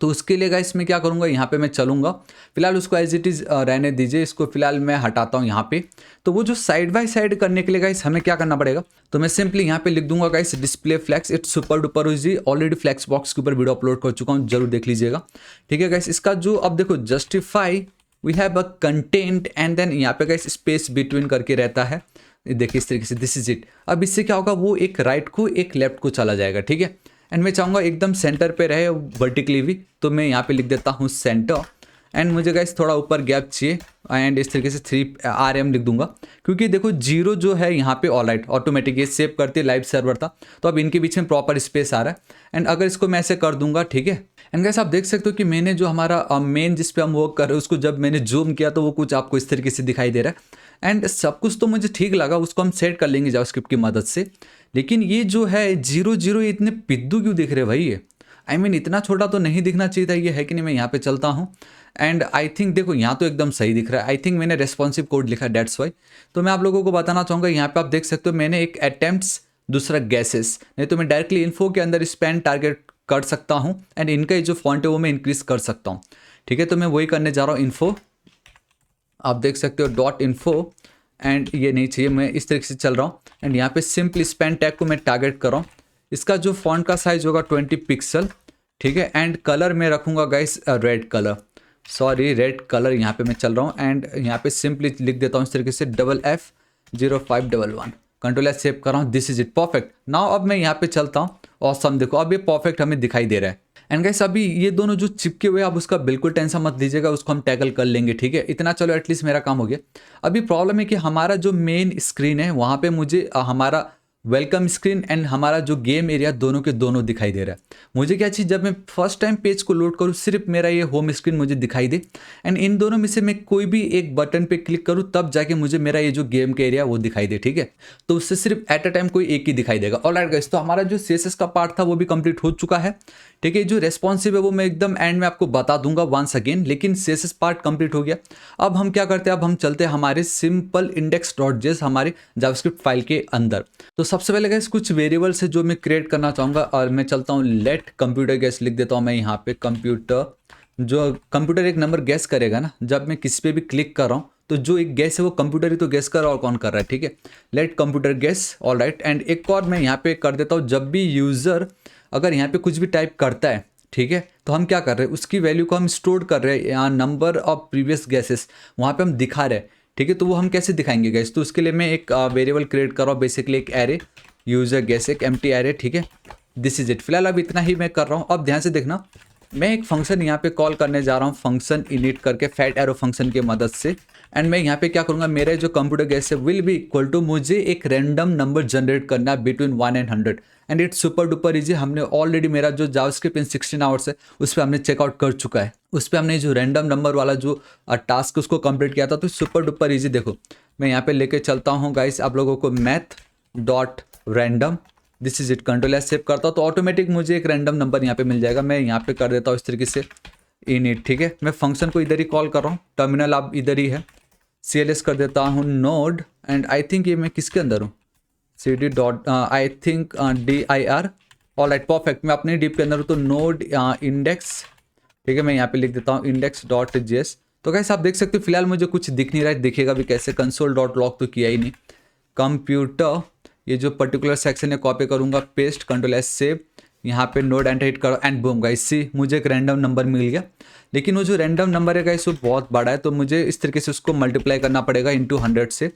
तो उसके लिए गाइस मैं क्या करूँगा, यहाँ पे मैं चलूँगा, फिलहाल उसको एज इट इज़ रहने दीजिए, इसको फिलहाल मैं हटाता हूँ यहाँ पे। तो वो जो साइड बाय साइड करने के लिए गाइस हमें क्या करना पड़ेगा, तो मैं सिंपली यहाँ पे लिख दूंगा guys display flex, it's super duper easy, already flex box के ऊपर वीडियो अपलोड कर चुका हूँ, जरूर देख लीजिएगा, ठीक है गाइस। इसका जो अब देखो justify we have a content and then यहाँ पे गाइस स्पेस बिटवीन करके रहता है, देखिए इस तरीके से, दिस इज इट। अब इससे क्या होगा, वो एक राइट को एक लेफ्ट को चला जाएगा, ठीक है। एंड मैं चाहूँगा एकदम सेंटर पे रहे वर्टिकली भी, तो मैं यहाँ पे लिख देता हूँ सेंटर। एंड मुझे गाइस थोड़ा ऊपर गैप चाहिए एंड इस तरीके से 3 RM लिख दूंगा, क्योंकि देखो 0 जो है यहाँ पे ऑल राइट ऑटोमेटिक ये सेव करती है, लाइव सर्वर था, तो अब इनके बीच में प्रॉपर स्पेस आ रहा है। एंड अगर इसको मैं ऐसे कर दूंगा, ठीक है। एंड गाइस आप देख सकते हो कि मैंने जो हमारा मेन जिस पे हम वर्क कर रहे हैं उसको जब मैंने जूम किया तो वो कुछ आपको इस तरीके से दिखाई दे रहा है। एंड सब कुछ तो मुझे ठीक लगा, उसको हम सेट कर लेंगे जावास्क्रिप्ट की मदद से। लेकिन ये जो है 0 ये इतने पिद्दू क्यों दिख रहे भाई, ये आई मीन इतना छोटा तो नहीं दिखना चाहिए था, ये है कि नहीं। मैं यहाँ पे चलता हूँ एंड आई थिंक देखो यहाँ तो एकदम सही दिख रहा है, आई थिंक मैंने रेस्पॉन्सिव कोड लिखा है, डेट्स वाई। तो मैं आप लोगों को बताना चाहूँगा, यहाँ पे आप देख सकते हो मैंने एक अटेम्प्ट्स, दूसरा गैसेस, नहीं तो मैं डायरेक्टली इन्फो के अंदर स्पैन टारगेट कर सकता हूँ एंड इनका जो फॉन्ट है वो मैं इंक्रीज कर सकता हूँ, ठीक है। तो मैं वही करने जा रहा हूँ, इन्फो आप देख सकते हो डॉट इन्फो, एंड ये नहीं चाहिए, मैं इस तरीके से चल रहा हूँ एंड यहाँ पे सिंपल स्पैन टैग को मैं टारगेट कर रहा हूँ। इसका जो फॉन्ट का साइज होगा 20 पिक्सल, ठीक है। एंड कलर में रखूँगा guys red colour, sorry red colour यहाँ पे मैं चल रहा हूँ। एंड यहाँ पे सिंपली लिख देता हूँ इस तरीके से FF0511, कंट्रोल एस सेव कर रहा हूँ, this is it, perfect. Now अब मैं यहाँ पे चलता हूँ, ऑसम, देखो अब ये परफेक्ट हमें दिखाई दे रहा है। एंड गाइस अभी ये दोनों जो चिपके हुए, आप उसका बिल्कुल टेंशन मत लीजिएगा, उसको हम टैकल कर लेंगे, ठीक है। इतना चलो एटलीस्ट मेरा काम हो गया। अभी प्रॉब्लम है कि हमारा जो मेन स्क्रीन है वहाँ पे मुझे हमारा वेलकम स्क्रीन एंड हमारा जो गेम एरिया दोनों के दोनों दिखाई दे रहा है। मुझे क्या चाहिए, जब मैं फर्स्ट टाइम पेज को लोड करूँ सिर्फ मेरा ये होम स्क्रीन मुझे दिखाई दे, एंड इन दोनों में से मैं कोई भी एक बटन पे क्लिक करूँ तब जाके मुझे मेरा ये जो गेम का एरिया वो दिखाई दे, ठीक है। तो उससे सिर्फ एट अ टाइम कोई एक ही दिखाई देगा। ऑलराइट गाइस, तो हमारा जो CSS का पार्ट था वो भी कंप्लीट हो चुका है, ठीक है। जो रेस्पॉन्सिव है वो मैं एकदम एंड में आपको बता दूंगा वंस अगेन, लेकिन CSS पार्ट कंप्लीट हो गया। अब हम क्या करते हैं, अब हम चलते हैं हमारे सिंपल index.js हमारे जावास्क्रिप्ट फाइल के अंदर। तो सबसे पहले गाइस कुछ वेरिएबल्स है जो मैं क्रिएट करना चाहूँगा, और मैं चलता हूँ लेट कंप्यूटर गैस लिख देता हूँ मैं यहाँ पे। कंप्यूटर, जो कंप्यूटर एक नंबर गैस करेगा ना, जब मैं किसी पे भी क्लिक कर रहा हूँ तो जो एक गैस है वो कंप्यूटर ही तो गैस कर रहा है और कौन कर रहा है, ठीक है। Let computer guess, all right. And एक और मैं यहाँ पे कर देता हूँ, जब भी यूज़र अगर यहाँ पे कुछ भी टाइप करता है, ठीक है, तो हम क्या कर रहे हैं, उसकी वैल्यू को हम स्टोर कर रहे हैं यहाँ नंबर ऑफ प्रीवियस गैसेस वहाँ पे हम दिखा रहे हैं, ठीक है। तो वो हम कैसे दिखाएंगे गैस, तो उसके लिए मैं एक वेरिएबल क्रिएट कर रहा हूँ, बेसिकली एक एरे यूज़र गैस, एक एम्प्टी एरे, ठीक है। This is it. फिलहाल अब इतना ही मैं कर रहा हूँ। अब ध्यान से देखना, मैं एक फंक्शन यहाँ पे कॉल करने जा रहा हूँ, फंक्शन इनिट करके फैट एरो फंक्शन की मदद से। एंड मैं यहाँ पे क्या करूँगा, मेरे जो कंप्यूटर गैस है विल बी इक्वल टू, मुझे एक रैंडम नंबर जनरेट करना है between 1 and 100। And it's super duper easy. हमने ऑलरेडी मेरा जो जावास्क्रिप्ट इन 16 आवर्स है उस पर हमने चेकआउट कर चुका है, उस पर हमने जो रैंडम नंबर वाला जो टास्क उसको कंप्लीट किया था। तो सुपर डुपर इजी। देखो मैं यहाँ पे लेके चलता हूँ गाइस आप लोगों को, math dot random, this is it. Control S save करता हूँ तो ऑटोमेटिक मुझे एक रैंडम नंबर यहाँ पे मिल जाएगा। मैं यहाँ पे कर देता हूँ इस तरीके से इनिट, ठीक है। मैं फंक्शन को इधर ही कॉल कर रहा हूँ, टर्मिनल आप इधर ही है, CLS कर देता हूँ नोड। एंड आई थिंक ये मैं किसके अंदर हूँ, CD dot I think DIR, all right perfect. मैं अपने डिप के अंदर हूँ, तो नोड इंडेक्स, ठीक है। मैं यहाँ पे लिख देता हूँ index.js। तो कैसे आप देख सकते हो, फिलहाल मुझे कुछ दिख नहीं रहा है, दिखेगा भी कैसे, console.log तो किया ही नहीं। कंप्यूटर, ये जो पर्टिकुलर सेक्शन है कॉपी करूँगा, पेस्ट, कंट्रोल एस सेव, यहाँ पे नोड एंटर हिट करो एंड बूम गाइस, सी मुझे एक रैंडम नंबर मिल गया। लेकिन वो जो रैंडम नंबर है गाइस वो बहुत बड़ा है, तो मुझे इस तरीके से उसको मल्टीप्लाई करना पड़ेगा इंटू 100 से।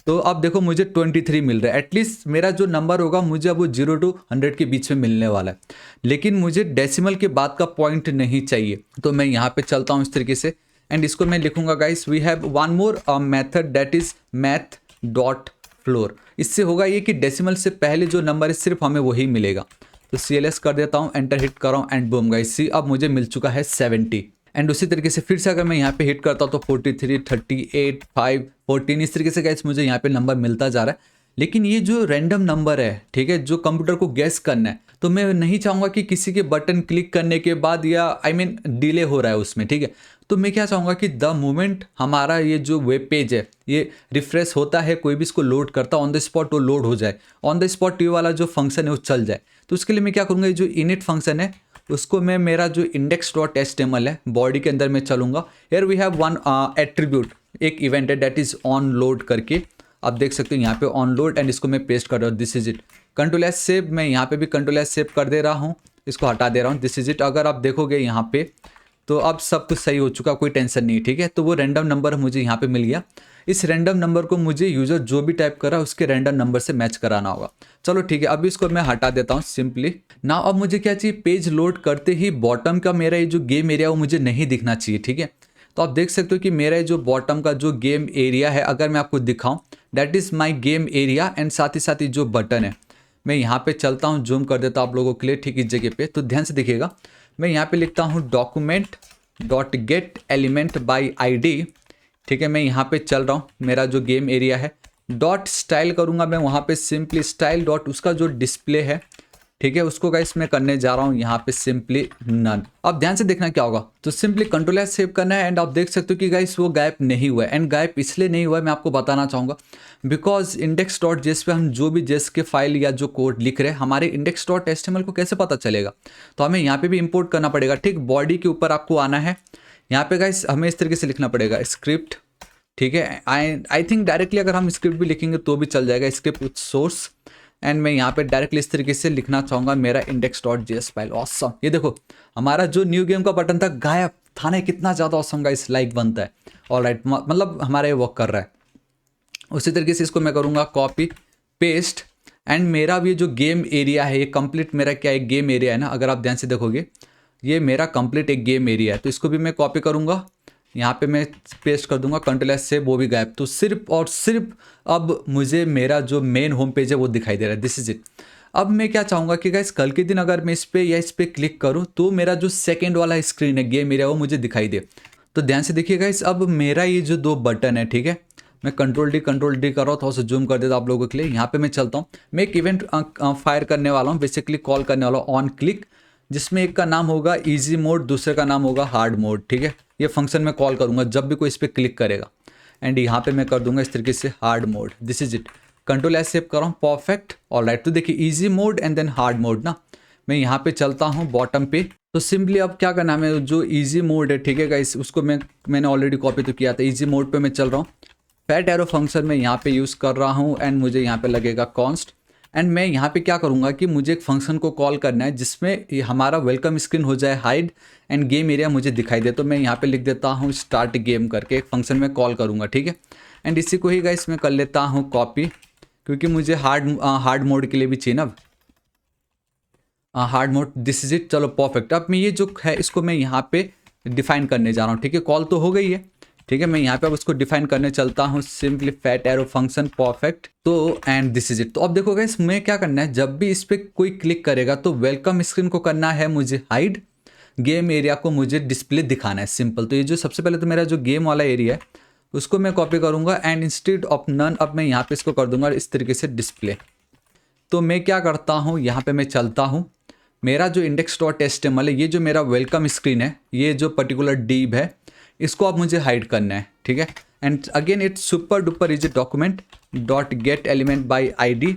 तो अब देखो मुझे 23 मिल रहा है। एटलीस्ट मेरा जो नंबर होगा मुझे अब वो 0 to 100 के बीच में मिलने वाला है, लेकिन मुझे डेसिमल के बाद का पॉइंट नहीं चाहिए। तो मैं यहाँ पे चलता हूँ इस तरीके से एंड इसको मैं लिखूंगा guys, we have one more method that is math dot floor. इससे होगा ये कि डेसिमल से पहले जो नंबर है सिर्फ हमें वही मिलेगा। तो CLS कर देता हूँ, एंटर हिट कर रहा हूँ एंड बूम गाइस, सी अब मुझे मिल चुका है 70। एंड उसी तरीके से फिर से अगर मैं यहाँ पे हिट करता हूँ तो 43, 38, 5, 14 इस तरीके से गाइस मुझे यहाँ पे नंबर मिलता जा रहा है। लेकिन ये जो रैंडम नंबर है, ठीक है, जो कंप्यूटर को गैस करना है, तो मैं नहीं चाहूँगा कि किसी के बटन क्लिक करने के बाद या डिले हो रहा है उसमें, ठीक है। तो मैं क्या चाहूँगा कि द मोमेंट हमारा ये जो वेब पेज है ये रिफ्रेश होता है, कोई भी इसको लोड करता है, ऑन द स्पॉट वो लोड हो जाए, ऑन द स्पॉट ये वाला जो फंक्शन है वो चल जाए। तो उसके लिए मैं क्या करूँगा, ये जो इनिट फंक्शन है उसको मैं, मेरा जो index.html है बॉडी के अंदर मैं चलूँगा। Here we have one attribute, एक इवेंट है दैट इज ऑन लोड करके, आप देख सकते हो यहाँ पे ऑन लोड। एंड इसको मैं पेस्ट कर रहा हूँ, this is it. Control S save, मैं यहाँ पे भी कंट्रोल एस सेव कर दे रहा हूँ, इसको हटा दे रहा हूँ, दिस इज इट। अगर आप देखोगे यहाँ पे तो अब सब कुछ सही हो चुका, कोई टेंशन नहीं, ठीक है। तो वो रैंडम नंबर मुझे यहाँ पे मिल गया। इस रैंडम नंबर को मुझे यूज़र जो भी टाइप कर रहा है उसके रैंडम नंबर से मैच कराना होगा। चलो ठीक है, अभी इसको मैं हटा देता हूँ सिंपली ना। अब मुझे क्या चाहिए, पेज लोड करते ही बॉटम का मेरा ये जो गेम एरिया वो मुझे नहीं दिखना चाहिए, ठीक है। तो आप देख सकते हो कि मेरा ये जो बॉटम का जो गेम एरिया है, अगर मैं आपको दिखाऊं, that is my game area. And साथ ही जो बटन है, मैं यहाँ पे चलता हूँ, जूम कर देता हूँ आप लोगों के लिए, ठीक इस जगह पे। तो ध्यान से देखिएगा, मैं यहाँ पे लिखता हूँ document dot get element by ID, ठीक है। मैं यहाँ पे चल रहा हूँ, मेरा जो गेम एरिया है, डॉट स्टाइल करूँगा मैं वहाँ पे सिंपली स्टाइल डॉट, उसका जो डिस्प्ले है, ठीक है, उसको गाइस मैं करने जा रहा हूँ यहाँ पे सिंपली नन। अब ध्यान से देखना क्या होगा, तो सिंपली कंट्रोल एस सेव करना है। एंड आप देख सकते हो कि गाइस वो गायब नहीं हुआ है। एंड गायब इसलिए नहीं हुआ है, मैं आपको बताना चाहूँगा, बिकॉज index.js पे हम जो भी जेस के फाइल या जो कोड लिख रहे हैं, हमारे index.html को कैसे पता चलेगा, तो हमें यहाँ पे भी इंपोर्ट करना पड़ेगा, ठीक। बॉडी के ऊपर आपको आना है, यहाँ पे गाइस हमें इस तरीके से लिखना पड़ेगा स्क्रिप्ट, ठीक है। आई थिंक डायरेक्टली अगर हम स्क्रिप्ट भी लिखेंगे तो भी चल जाएगा, स्क्रिप्ट सोर्स। एंड मैं यहाँ पे डायरेक्टली इस तरीके से लिखना चाहूँगा मेरा index.js फाइल। ऑसम, ये देखो हमारा जो न्यू गेम का बटन था गायब था ना, कितना ज़्यादा ऑसम गाइस लाइक बनता है। ऑल राइट, मतलब हमारा ये वर्क कर रहा है। उसी तरीके से इसको मैं करूँगा कॉपी पेस्ट। एंड मेरा भी जो गेम एरिया है ये कंप्लीट मेरा क्या एक गेम एरिया है ना, अगर आप ध्यान से देखोगे ये मेरा कंप्लीट एक गेम एरिया है। तो इसको भी मैं कॉपी करूँगा, यहाँ पे मैं पेस्ट कर दूंगा, कंट्रोल एस से वो भी गायब। तो सिर्फ और सिर्फ अब मुझे मेरा जो मेन होम पेज है वो दिखाई दे रहा है, दिस इज इट। अब मैं क्या चाहूँगा कि गाइस कल के दिन अगर मैं इस पर या इस पर क्लिक करूँ तो मेरा जो सेकेंड वाला स्क्रीन है गेम एरिया वो मुझे दिखाई दे। तो ध्यान से देखिए गाइस, अब मेरा ये जो दो बटन है, ठीक है, मैं कंट्रोल डी कर रहा हूँ, थोड़ा सा जूम कर देता आप लोगों के लिए। यहाँ पे मैं चलता हूँ, मैं एक इवेंट फायर करने वाला हूँ, बेसिकली कॉल करने वाला हूँ ऑन क्लिक, जिसमें एक का नाम होगा इजी मोड, दूसरे का नाम होगा हार्ड मोड, ठीक है। ये फंक्शन मैं कॉल करूँगा जब भी कोई इस पर क्लिक करेगा। एंड यहाँ पे मैं कर दूंगा इस तरीके से hard mode, this is it. Control S save कर रहा हूँ, परफेक्ट, ऑल राइट। तो देखिए easy mode and then hard mode ना, मैं यहाँ पे चलता हूँ बॉटम पे। तो सिंपली अब क्या करना है, जो इजी मोड है ठीक है गाइस, उसको मैंने ऑलरेडी कॉपी तो किया था। इजी मोड पे मैं चल रहा हूँ, फैट एरो फंक्शन में यहाँ पे यूज़ कर रहा हूँ एंड मुझे यहाँ पे लगेगा कॉन्स्ट। एंड मैं यहाँ पे क्या करूँगा कि मुझे एक फंक्शन को कॉल करना है जिसमें हमारा वेलकम स्क्रीन हो जाए हाइड एंड गेम एरिया मुझे दिखाई दे। तो मैं यहाँ पे लिख देता हूँ स्टार्ट गेम करके एक फंक्शन में कॉल करूँगा, ठीक है। एंड इसी को ही गाइस मैं कर लेता हूँ कॉपी, क्योंकि मुझे हार्ड मोड के लिए भी चाहिए ना hard mode. This is it, चलो परफेक्ट। अब मैं ये जो है इसको मैं यहाँ पे डिफाइन करने जा रहा हूँ, ठीक है। कॉल तो हो गई है, ठीक है। मैं यहाँ पे अब उसको डिफाइन करने चलता हूँ, simply fat arrow function perfect. तो एंड दिस इज इट। तो अब देखो गाइस मैं क्या करना है, जब भी इस पर कोई क्लिक करेगा तो वेलकम स्क्रीन को करना है मुझे हाइड, गेम एरिया को मुझे डिस्प्ले दिखाना है, सिंपल। तो ये जो सबसे पहले तो मेरा जो गेम वाला एरिया है उसको मैं कॉपी करूँगा एंड इंस्टेड ऑफ नन अब मैं यहाँ पे इसको कर दूंगा इस तरीके से डिस्प्ले। तो मैं क्या करता हूँ, यहाँ पे मैं चलता हूँ, मेरा जो index.html है, ये जो मेरा वेलकम स्क्रीन है, ये जो पर्टिकुलर डिव है, इसको अब मुझे हाइड करना है, ठीक है। And again it's super duper is a document dot get element by ID,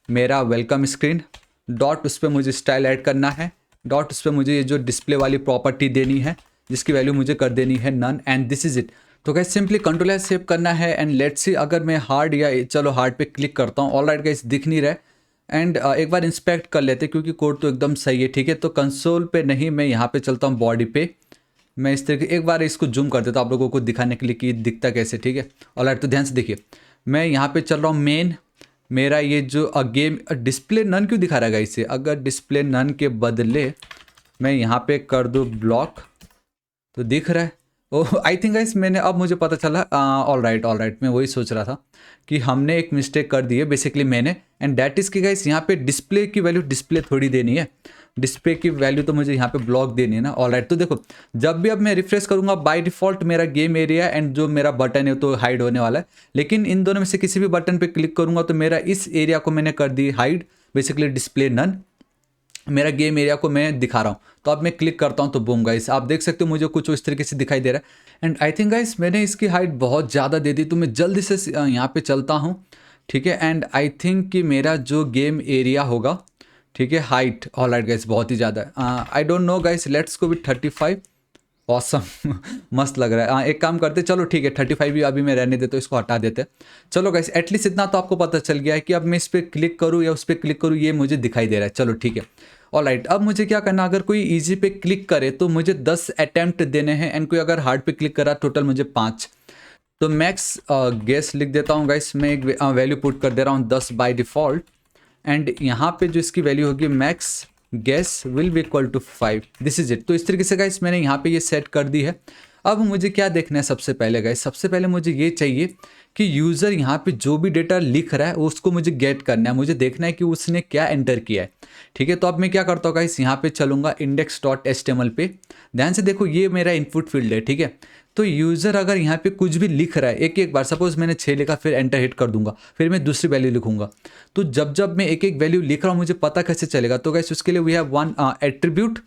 मेरा वेलकम स्क्रीन डॉट उस पर मुझे स्टाइल ऐड करना है, डॉट उस पर मुझे ये जो डिस्प्ले वाली प्रॉपर्टी देनी है जिसकी वैल्यू मुझे कर देनी है none and this is it. तो guys simply control S save करना है एंड लेट्स सी अगर मैं हार्ड या चलो हार्ड पे क्लिक करता हूँ। ऑलराइट गाइस दिख नहीं रहा है एंड एक बार इंस्पेक्ट कर लेते क्योंकि कोड तो एकदम सही है, ठीक है। तो कंसोल पे नहीं, मैं यहाँ पे चलता हूँ बॉडी पे। मैं इस तरीके एक बार इसको जूम कर देता हूँ आप लोगों को दिखाने के लिए कि दिखता कैसे, ठीक है। ऑलराइट तो ध्यान से देखिए, मैं यहाँ पे चल रहा हूँ मेन, मेरा ये जो गेम डिस्प्ले नन क्यों दिखा रहा है इसे, अगर डिस्प्ले नन के बदले मैं यहाँ पे कर दूँ ब्लॉक तो दिख रहा है। ओह आई थिंक गाइस मैंने अब मुझे पता चला। ऑल राइट मैं वही सोच रहा था कि हमने एक मिस्टेक कर दी है बेसिकली मैंने, एंड दैट इज़ कि गाइस यहाँ पे डिस्प्ले की वैल्यू डिस्प्ले थोड़ी देनी है, डिस्प्ले की वैल्यू तो मुझे यहाँ पे ब्लॉक देनी है ना। ऑल राइट तो देखो जब भी अब मैं रिफ्रेश करूँगा बाय डिफ़ॉल्ट मेरा गेम एरिया एंड जो मेरा बटन है तो हाइड होने वाला है, लेकिन इन दोनों में से किसी भी बटन पर क्लिक करूँगा तो मेरा इस एरिया को मैंने कर दी हाइड, बेसिकली डिस्प्ले नन, मेरा गेम एरिया को मैं दिखा रहा हूँ। तो अब मैं क्लिक करता हूँ तो बूम गाइस आप देख सकते हो मुझे कुछ इस तरीके से दिखाई दे रहा है। एंड आई थिंक गाइस मैंने इसकी हाइट बहुत ज़्यादा दे दी, तो मैं जल्दी से यहाँ पे चलता हूँ, ठीक है। एंड आई थिंक कि मेरा जो गेम एरिया होगा, ठीक है, हाइट ऑलराइट गाइस बहुत ही ज़्यादा है। I don't know guys, let's go with 35। Awesome मस्त लग रहा है। हाँ एक काम करते, चलो ठीक है 35 भी अभी मैं रहने देता हूँ, इसको हटा देते। चलो गाइस एटलीस्ट इतना तो आपको पता चल गया है कि अब मैं इस पर क्लिक करूँ या उस पर क्लिक करूँ ये मुझे दिखाई दे रहा है। चलो ठीक है ऑलराइट। अब मुझे क्या करना, अगर कोई इजी पे क्लिक करे तो मुझे 10 अटैम्प्ट देने हैं एंड कोई अगर हार्ड पे क्लिक करा टोटल मुझे 5। तो मैक्स गेस लिख देता हूँ गाइस, मैं एक वैल्यू पुट कर दे रहा हूँ 10 बाय डिफ़ॉल्ट एंड यहाँ पे जो इसकी वैल्यू होगी max guess will be equal to 5। This is it. तो इस तरीके से गाइस मैंने यहाँ पे ये सेट कर दी है। अब मुझे क्या देखना है सबसे पहले गाइस, सबसे पहले मुझे ये चाहिए कि यूज़र यहाँ पे जो भी डेटा लिख रहा है उसको मुझे गेट करना है, मुझे देखना है कि उसने क्या एंटर किया है, ठीक है। तो अब मैं क्या करता हूँ गाइस, यहाँ पे चलूँगा index.html पे। ध्यान से देखो ये मेरा इनपुट फील्ड है, ठीक है। तो यूज़र अगर यहाँ पे कुछ भी लिख रहा है एक एक बार, सपोज मैंने 6 लिखा फिर एंटर हिट कर दूंगा, फिर मैं दूसरी वैल्यू लिखूंगा, तो जब जब मैं एक एक वैल्यू लिख रहा हूँ मुझे पता कैसे चलेगा। तो गाइस उसके लिए we have one attribute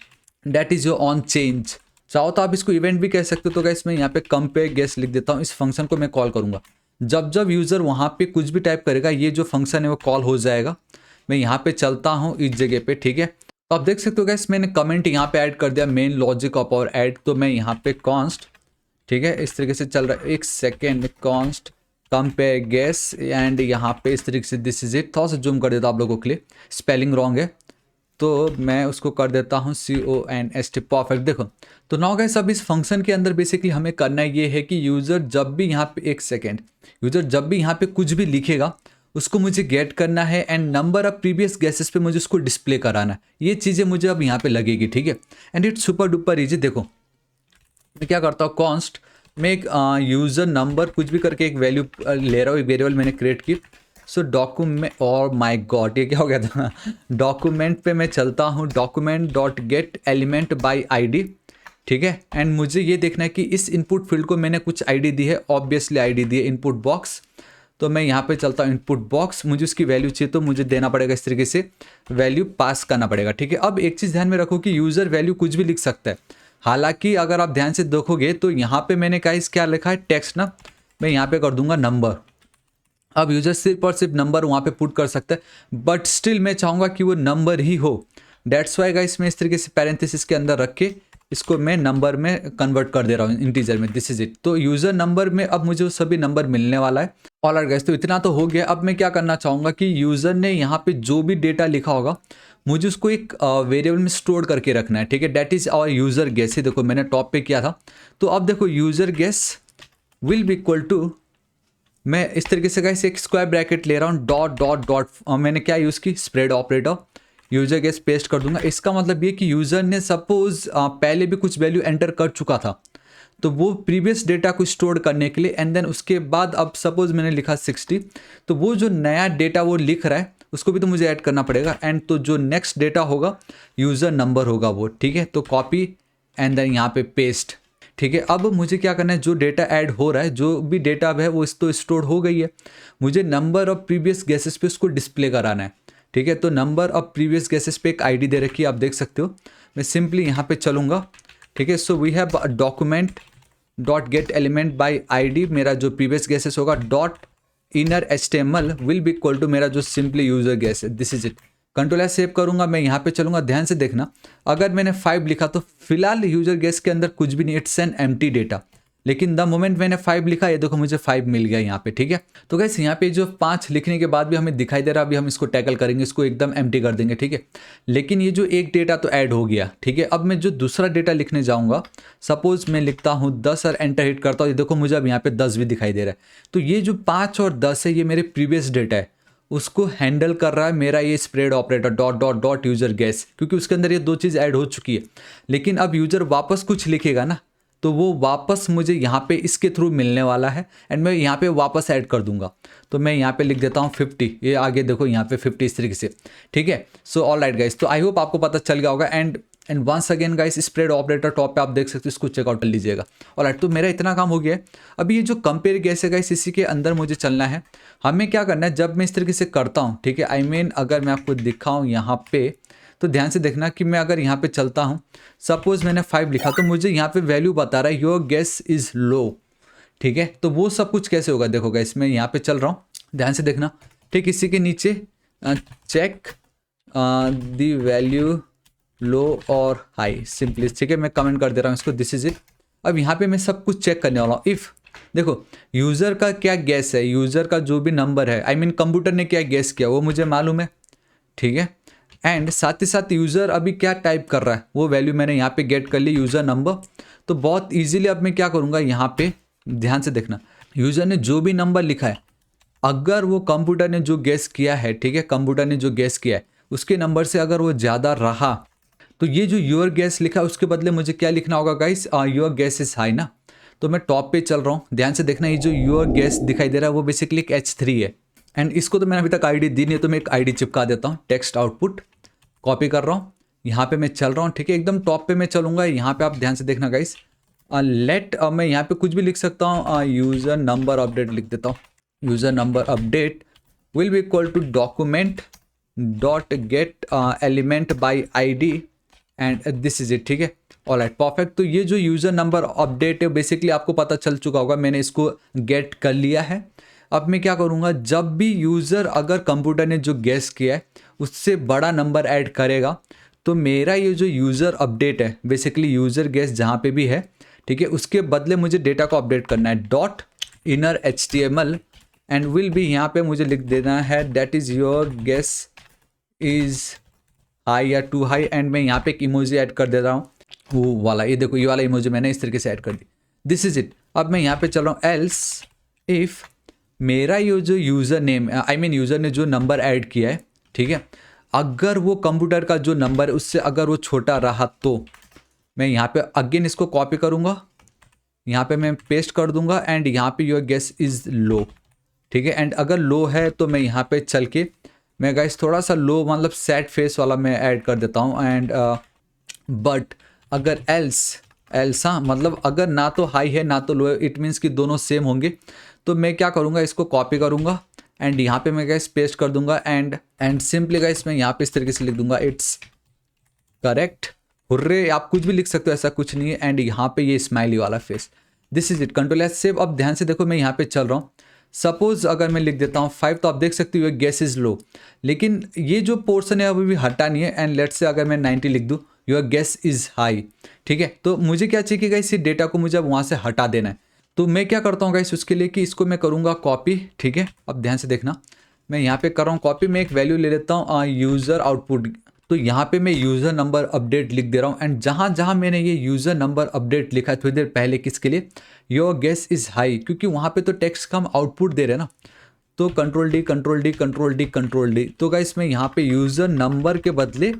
that is your on change. चाहो तो आप इसको इवेंट भी कह सकते हो। तो गाइस मैं यहाँ पे कंपेयर गेस लिख देता हूँ, इस फंक्शन को मैं कॉल करूँगा। जब जब यूज़र वहाँ पे कुछ भी टाइप करेगा ये जो फंक्शन है वो कॉल हो जाएगा। मैं यहाँ पे चलता हूँ इस जगह पे, ठीक है। तो आप देख सकते हो गाइस मैंने कमेंट यहाँ पे ऐड कर दिया, मेन लॉजिक ऑफ और ऐड। तो मैं यहाँ पे कॉन्स्ट, ठीक है, इस तरीके से चल रहा है, एक second, const compare guess and यहाँ पे इस तरीके से दिस इज इट। थोड़ा सा जूम कर देता आप लोगों के लिए, स्पेलिंग रॉन्ग है तो मैं उसको कर देता हूँ CONST परफेक्ट। देखो तो नाउ गाइस अब इस फंक्शन के अंदर बेसिकली हमें करना ये है कि यूज़र जब भी यहाँ पे, एक सेकेंड, यूज़र जब भी यहाँ पे कुछ भी लिखेगा उसको मुझे गेट करना है and number of previous guesses पे मुझे उसको डिस्प्ले कराना है। ये चीज़ें मुझे अब यहाँ पे लगेगी, ठीक है। And it's super duper easy. देखो मैं क्या करता हूँ, कॉन्स्ट में एक यूज़र नंबर कुछ भी करके एक वैल्यू ले रहा हूँ, एक वेरिएबल मैंने क्रिएट की। सो डॉक्यूमेंट, और माय गॉड ये क्या हो गया था डॉक्यूमेंट पे मैं चलता हूँ, document dot get element by ID, ठीक है। एंड मुझे ये देखना है कि इस इनपुट फील्ड को मैंने कुछ ID दी है, ऑब्वियसली ID दी है इनपुट बॉक्स। तो मैं यहाँ पे चलता हूँ इनपुट बॉक्स, मुझे उसकी वैल्यू चाहिए तो मुझे देना पड़ेगा इस तरीके से, वैल्यू पास करना पड़ेगा, ठीक है। अब एक चीज़ ध्यान में रखो कि यूज़र वैल्यू कुछ भी लिख सकता है। हालांकि अगर आप ध्यान से देखोगे तो यहाँ पे मैंने क्या लिखा है, टेक्स्ट ना, मैं यहाँ पे कर दूंगा नंबर। अब यूजर सिर्फ और सिर्फ नंबर वहाँ पे पुट कर सकता है, बट स्टिल मैं चाहूँगा कि वो नंबर ही हो। दैट्स वाई गाइस मैं इस तरीके से पैरेंथेसिस के अंदर रख के इसको मैं नंबर में कन्वर्ट कर दे रहा हूँ इंटीजर में। This is it. तो यूज़र नंबर में अब मुझे वो सभी नंबर मिलने वाला है। ऑलराइट गाइस, तो इतना तो हो गया। अब मैं क्या करना चाहूँगा कि यूज़र ने यहाँ पे जो भी डेटा लिखा होगा मुझे उसको एक वेरिएबल में स्टोर करके रखना है, ठीक है। That is our user guess. ही देखो मैंने टॉप पे किया था। तो अब देखो user guess will be equal to, मैं इस तरीके से गाइस एक स्क्वायर ब्रैकेट ले रहा हूँ, डॉट डॉट डॉट, मैंने क्या यूज़ की, spread operator. User guess paste कर दूंगा। इसका मतलब ये कि यूज़र ने सपोज पहले भी कुछ वैल्यू एंटर कर चुका था, तो वो प्रीवियस डेटा को स्टोर करने के लिए, एंड देन उसके बाद अब सपोज मैंने लिखा 60, तो वो जो नया डेटा वो लिख रहा है उसको भी तो मुझे ऐड करना पड़ेगा। एंड तो जो नेक्स्ट डेटा होगा यूज़र नंबर होगा वो, ठीक है। तो कॉपी एंड देन यहाँ पे पेस्ट, ठीक है। अब मुझे क्या करना है, जो डेटा ऐड हो रहा है, जो भी डेटा है वो इस तो स्टोर हो गई है, मुझे नंबर ऑफ प्रीवियस गेसेस पे उसको डिस्प्ले कराना है, ठीक है। तो नंबर ऑफ प्रीवियस गेसेस पे एक आईडी दे रखी है, आप देख सकते हो। मैं सिंपली यहाँ पे चलूँगा, ठीक है। So we have document dot get element by ID, मेरा जो प्रीवियस गेसेस होगा, dot inner HTML will be equal to मेरा जो सिंपली यूजर गेस है। This is it. Control S save करूंगा, मैं यहाँ पे चलूंगा। ध्यान से देखना, अगर मैंने 5 लिखा तो फिलहाल यूजर गेस के अंदर कुछ भी नहीं, इट्स एन एम्प्टी डेटा। लेकिन द मोमेंट मैंने 5 लिखा, ये देखो मुझे 5 मिल गया यहाँ पे, ठीक है। तो गैस यहाँ पे जो 5 लिखने के बाद भी हमें दिखाई दे रहा, अभी हम इसको टैकल करेंगे, इसको एकदम एम्प्टी कर देंगे, ठीक है। लेकिन ये जो एक डेटा तो ऐड हो गया, ठीक है। अब मैं जो दूसरा डेटा लिखने जाऊँगा, सपोज मैं लिखता हूँ 10 और एंटर हिट करता हूँ, ये देखो मुझे अब यहाँ पे 10 भी दिखाई दे रहा है। तो ये जो 5 और 10 है, ये मेरे प्रीवियस डेटा है, उसको हैंडल कर रहा है मेरा ये spread operator, dot dot dot user guess, क्योंकि उसके अंदर ये 2 चीज़ ऐड हो चुकी है। लेकिन अब यूजर वापस कुछ लिखेगा ना, तो वो वापस मुझे यहाँ पे इसके थ्रू मिलने वाला है, एंड मैं यहाँ पे वापस ऐड कर दूंगा। तो मैं यहाँ पे लिख देता हूँ 50, ये आगे देखो यहाँ पे 50 इस तरीके से, ठीक है। सो ऑल राइट गाइस, तो आई होप आपको पता चल गया होगा। And once again guys, spread operator top पे आप देख सकते हो, इसको चेकआउट कर लीजिएगा। ऑलराइट, तो मेरा इतना काम हो गया है। अभी ये जो कंपेयर गेस है गाइस, इसी के अंदर मुझे चलना है। हमें क्या करना है, जब मैं इस तरीके से करता हूँ, ठीक है, आई मीन अगर मैं आपको दिखाऊँ यहाँ पे, तो ध्यान से देखना कि मैं अगर यहाँ पे चलता हूँ, सपोज मैंने 5 लिखा, तो मुझे यहाँ पे वैल्यू बता रहा है योर गेस इज लो, ठीक है। तो वो सब कुछ कैसे होगा, देखो गाइस मैं यहाँ पे चल रहा हूँ, ध्यान से देखना, ठीक। इसी के नीचे चेक द वैल्यू लो और हाई, सिंपली, ठीक है। मैं कमेंट कर दे रहा हूँ इसको, दिस इज इट। अब यहाँ पे मैं सब कुछ चेक करने वाला हूँ। इफ़ देखो यूज़र का क्या गेस है, यूज़र का जो भी नंबर है, आई मीन कंप्यूटर ने क्या गेस किया वो मुझे मालूम है, ठीक है। एंड साथ ही साथ यूज़र अभी क्या टाइप कर रहा है वो वैल्यू मैंने यहाँ पे गेट कर ली, यूज़र नंबर। तो बहुत इजीली अब मैं क्या करूँगा, यहाँ पे ध्यान से देखना, यूज़र ने जो भी नंबर लिखा है, अगर वो कंप्यूटर ने जो गेस किया है, ठीक है, कंप्यूटर ने जो गेस किया है उसके नंबर से अगर वो ज़्यादा रहा, तो ये जो योर गेस लिखा है उसके बदले मुझे क्या लिखना होगा guys, your guess is high ना। तो मैं टॉप पे चल रहा हूँ, ध्यान से देखना, ये जो योर गेस दिखाई दे रहा है वो बेसिकली एक H3 है। एंड इसको तो मैंने अभी तक आईडी दी नहीं, तो मैं एक आईडी चिपका देता हूँ, टेक्स्ट आउटपुट कॉपी कर रहा हूँ, यहाँ पे मैं चल रहा हूँ, ठीक है। एकदम टॉप पे मैं चलूँगा, यहाँ पे आप ध्यान से देखना गाइस, लेट मैं यहाँ पे कुछ भी लिख सकता हूँ, यूज़र नंबर अपडेट लिख देता हूँ। User number update will be equal to document dot get element by ID and this is it, ठीक है। Alright, perfect. तो ये जो यूज़र नंबर अपडेट है बेसिकली आपको पता चल चुका होगा, मैंने इसको गेट कर लिया है। अब मैं क्या करूँगा, जब भी यूज़र अगर कंप्यूटर ने जो गेस किया है उससे बड़ा नंबर ऐड करेगा, तो मेरा ये जो यूज़र अपडेट है बेसिकली यूज़र गेस जहाँ पे भी है, ठीक है, उसके बदले मुझे डेटा को अपडेट करना है, dot inner HTML and will be, यहाँ पे मुझे लिख देना है that is your guess is high या टू हाई, एंड मैं यहाँ पे एक इमोजी ऐड कर दे रहा हूँ, वो वाला, ये देखो ये वाला इमोजी मैंने इस तरीके से ऐड कर दी। This is it. अब मैं यहाँ पे चल रहा हूँ, एल्स इफ़ मेरा ये जो user name, I mean user ने जो नंबर ऐड किया है, ठीक है, अगर वो कंप्यूटर का जो नंबर है उससे अगर वो छोटा रहा, तो मैं यहाँ पे अगेन इसको कॉपी करूँगा, यहाँ पे मैं पेस्ट कर दूंगा, एंड यहाँ पे योर गेस इज़ लो, ठीक है। एंड अगर लो है तो मैं यहाँ पे चल के मैं गाइस थोड़ा सा लो, मतलब सैड फेस वाला मैं ऐड कर देता हूँ। एंड बट अगर एल्स हाँ, मतलब अगर ना तो हाई है ना तो लो है, इट मीन्स कि दोनों सेम होंगे, तो मैं क्या करूँगा, इसको कॉपी करूँगा एंड यहाँ पे मैं गाइस पेस्ट कर दूंगा, एंड सिंपली गाइस मैं यहाँ पे इस तरीके से लिख दूंगा, इट्स करेक्ट, हुर्रे, आप कुछ भी लिख सकते हो, ऐसा कुछ नहीं है। एंड यहाँ पे ये स्माइली वाला face, this is it. Control S save. अब ध्यान से देखो मैं यहाँ पे चल रहा हूँ, सपोज अगर मैं लिख देता हूँ 5 तो आप देख सकते हो गेस इज लो, लेकिन ये जो पोर्शन है अभी भी हटा नहीं है। एंड लेट्स से अगर मैं 90 लिख दूँ योर गेस इज हाई, ठीक है। तो मुझे क्या चाहिए कि गाइस इस डेटा को मुझे अब वहाँ से हटा देना है। तो मैं क्या करता हूँ गाइस उसके लिए कि इसको मैं करूँगा कॉपी, ठीक है। अब ध्यान से देखना, मैं यहाँ पे कर रहा हूँ कॉपी, मैं एक वैल्यू ले लेता हूँ यूज़र आउटपुट। तो यहाँ पे मैं यूज़र नंबर अपडेट लिख दे रहा हूँ। एंड जहाँ जहाँ मैंने ये यूज़र नंबर अपडेट लिखा है थोड़ी देर पहले, किसके लिए, योर गेस इज़ हाई, क्योंकि वहाँ पे तो टेक्स्ट का हम आउटपुट दे रहे हैं ना। तो control D control D control D control D, तो गाइस मैं यहाँ पे यूज़र नंबर के बदले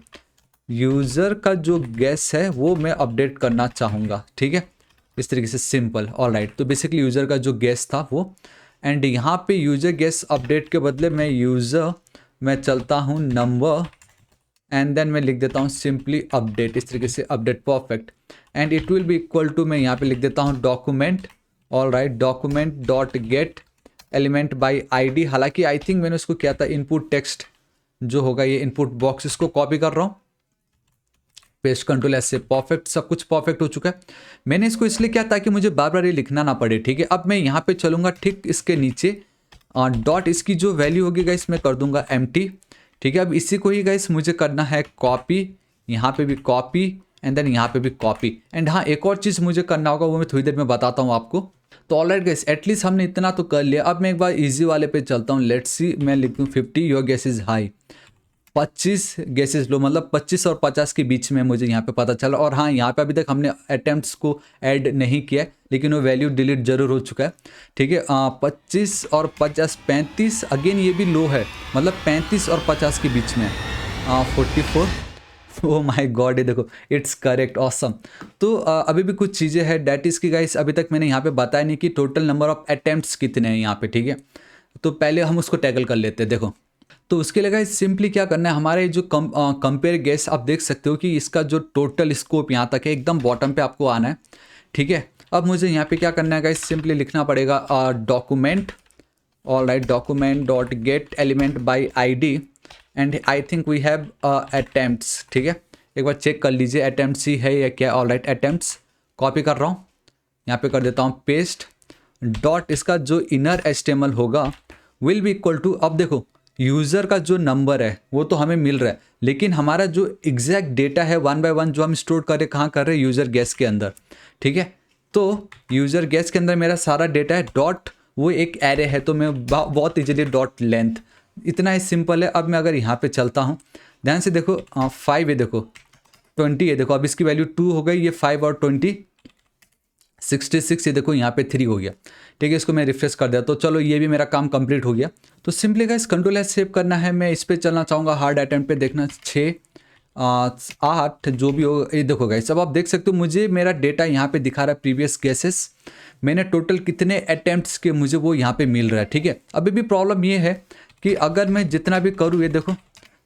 यूज़र का जो गेस है वो मैं अपडेट करना चाहूँगा, ठीक है। इस तरीके से सिंपल, ऑलराइट। तो बेसिकली यूज़र का जो गेस था वो, एंड यहाँ पे यूज़र गेस अपडेट के बदले मैं चलता हूँ नंबर, एंड देन मैं लिख देता हूँ सिंपली अपडेट, इस तरीके से update, perfect. And it will be equal to, मैं यहाँ पे लिख देता हूँ document, alright, document dot get element by ID. हालांकि आई थिंक मैंने उसको किया था इनपुट टेक्स्ट जो होगा ये इनपुट बॉक्स, इसको कॉपी कर रहा हूँ, पेस्ट कंट्रोल एस से, परफेक्ट, सब कुछ परफेक्ट हो चुका है। मैंने इसको इसलिए किया ताकि मुझे बार बार ये लिखना ना पड़े, ठीक है। अब मैं यहाँ पे चलूँगा ठीक इसके नीचे डॉट, इसकी जो वैल्यू होगी गाइस मैं कर दूंगा एम्प्टी, ठीक है। अब इसी को ही गाइस मुझे करना है कॉपी, यहाँ पे भी कॉपी, एंड देन यहाँ पे भी कॉपी। एंड हाँ, एक और चीज़ मुझे करना होगा वो मैं थोड़ी देर में बताता हूँ आपको। तो ऑलराइट गाइस, एटलीस्ट हमने इतना तो कर लिया। अब मैं एक बार इजी वाले पे चलता हूँ, लेट्स सी, मैं लिख दूँ 50 your guess is high, 25 guesses low, मतलब 25 और 50 के बीच में मुझे यहाँ पे पता चला। और हाँ, यहाँ पे अभी तक हमने अटेम्प्ट्स को ऐड नहीं किया है, लेकिन वो वैल्यू डिलीट जरूर हो चुका है, ठीक है। 25 और 50, 35, अगेन ये भी लो है, मतलब 35 और 50 के बीच में 44। ओ माय गॉड, ये देखो, इट्स करेक्ट, ऑसम। तो अभी भी कुछ चीज़ें हैं डैट इज़ की गाइस अभी तक मैंने यहाँ पे बताया नहीं कि टोटल नंबर ऑफ अटेम्प्ट्स कितने हैं यहाँ पे, ठीक है। तो पहले हम उसको टैकल कर लेते हैं, देखो। तो उसके लिए गाइस सिंपली क्या करना है, हमारे जो कंपेयर गेस आप देख सकते हो कि इसका जो टोटल स्कोप यहाँ तक है, एकदम बॉटम पे आपको आना है, ठीक है। अब मुझे यहाँ पे क्या करना है गाइस, सिंपली लिखना पड़ेगा document, alright, document dot get element by ID, and I think we have attempts, ठीक है। एक बार चेक कर लीजिए अटेम्प्ट्स ही है या क्या, ऑलराइट, अटेम्प्ट्स, कॉपी कर रहा हूँ, यहाँ पे कर देता हूँ पेस्ट, डॉट इसका जो इनर एचटीएमएल होगा विल बी इक्वल टू, अब देखो यूज़र का जो नंबर है वो तो हमें मिल रहा है, लेकिन हमारा जो एग्जैक्ट डेटा है 1 बाय 1 जो हम स्टोर कर रहे, कहाँ कर रहे हैं, यूज़र गेस के अंदर, ठीक है। तो यूज़र गेस के अंदर मेरा सारा डेटा है, डॉट वो एक एरे है, तो मैं बहुत इजीली डॉट लेंथ, इतना ही सिंपल है। अब मैं अगर यहाँ पे चलता हूँ, ध्यान से देखो, 5 है, देखो 20 है, देखो अब इसकी वैल्यू 2 हो गई, ये 5 और 20 66, ये देखो यहाँ पे 3 हो गया, ठीक है। इसको मैं रिफ्रेश कर दिया, तो चलो ये भी मेरा काम कंप्लीट हो गया। तो simply guys control S save करना है, मैं इस पे चलना चाहूँगा, हार्ड अटेम्प्ट पे देखना 6 8 जो भी हो, ये देखो गाइस अब आप देख सकते हो मुझे मेरा डेटा यहाँ पे दिखा रहा है, प्रीवियस गेसेस, मैंने टोटल कितने अटेम्प्ट्स के मुझे वो यहाँ पे मिल रहा है, ठीक है। अभी भी प्रॉब्लम ये है कि अगर मैं जितना भी करूँ, ये देखो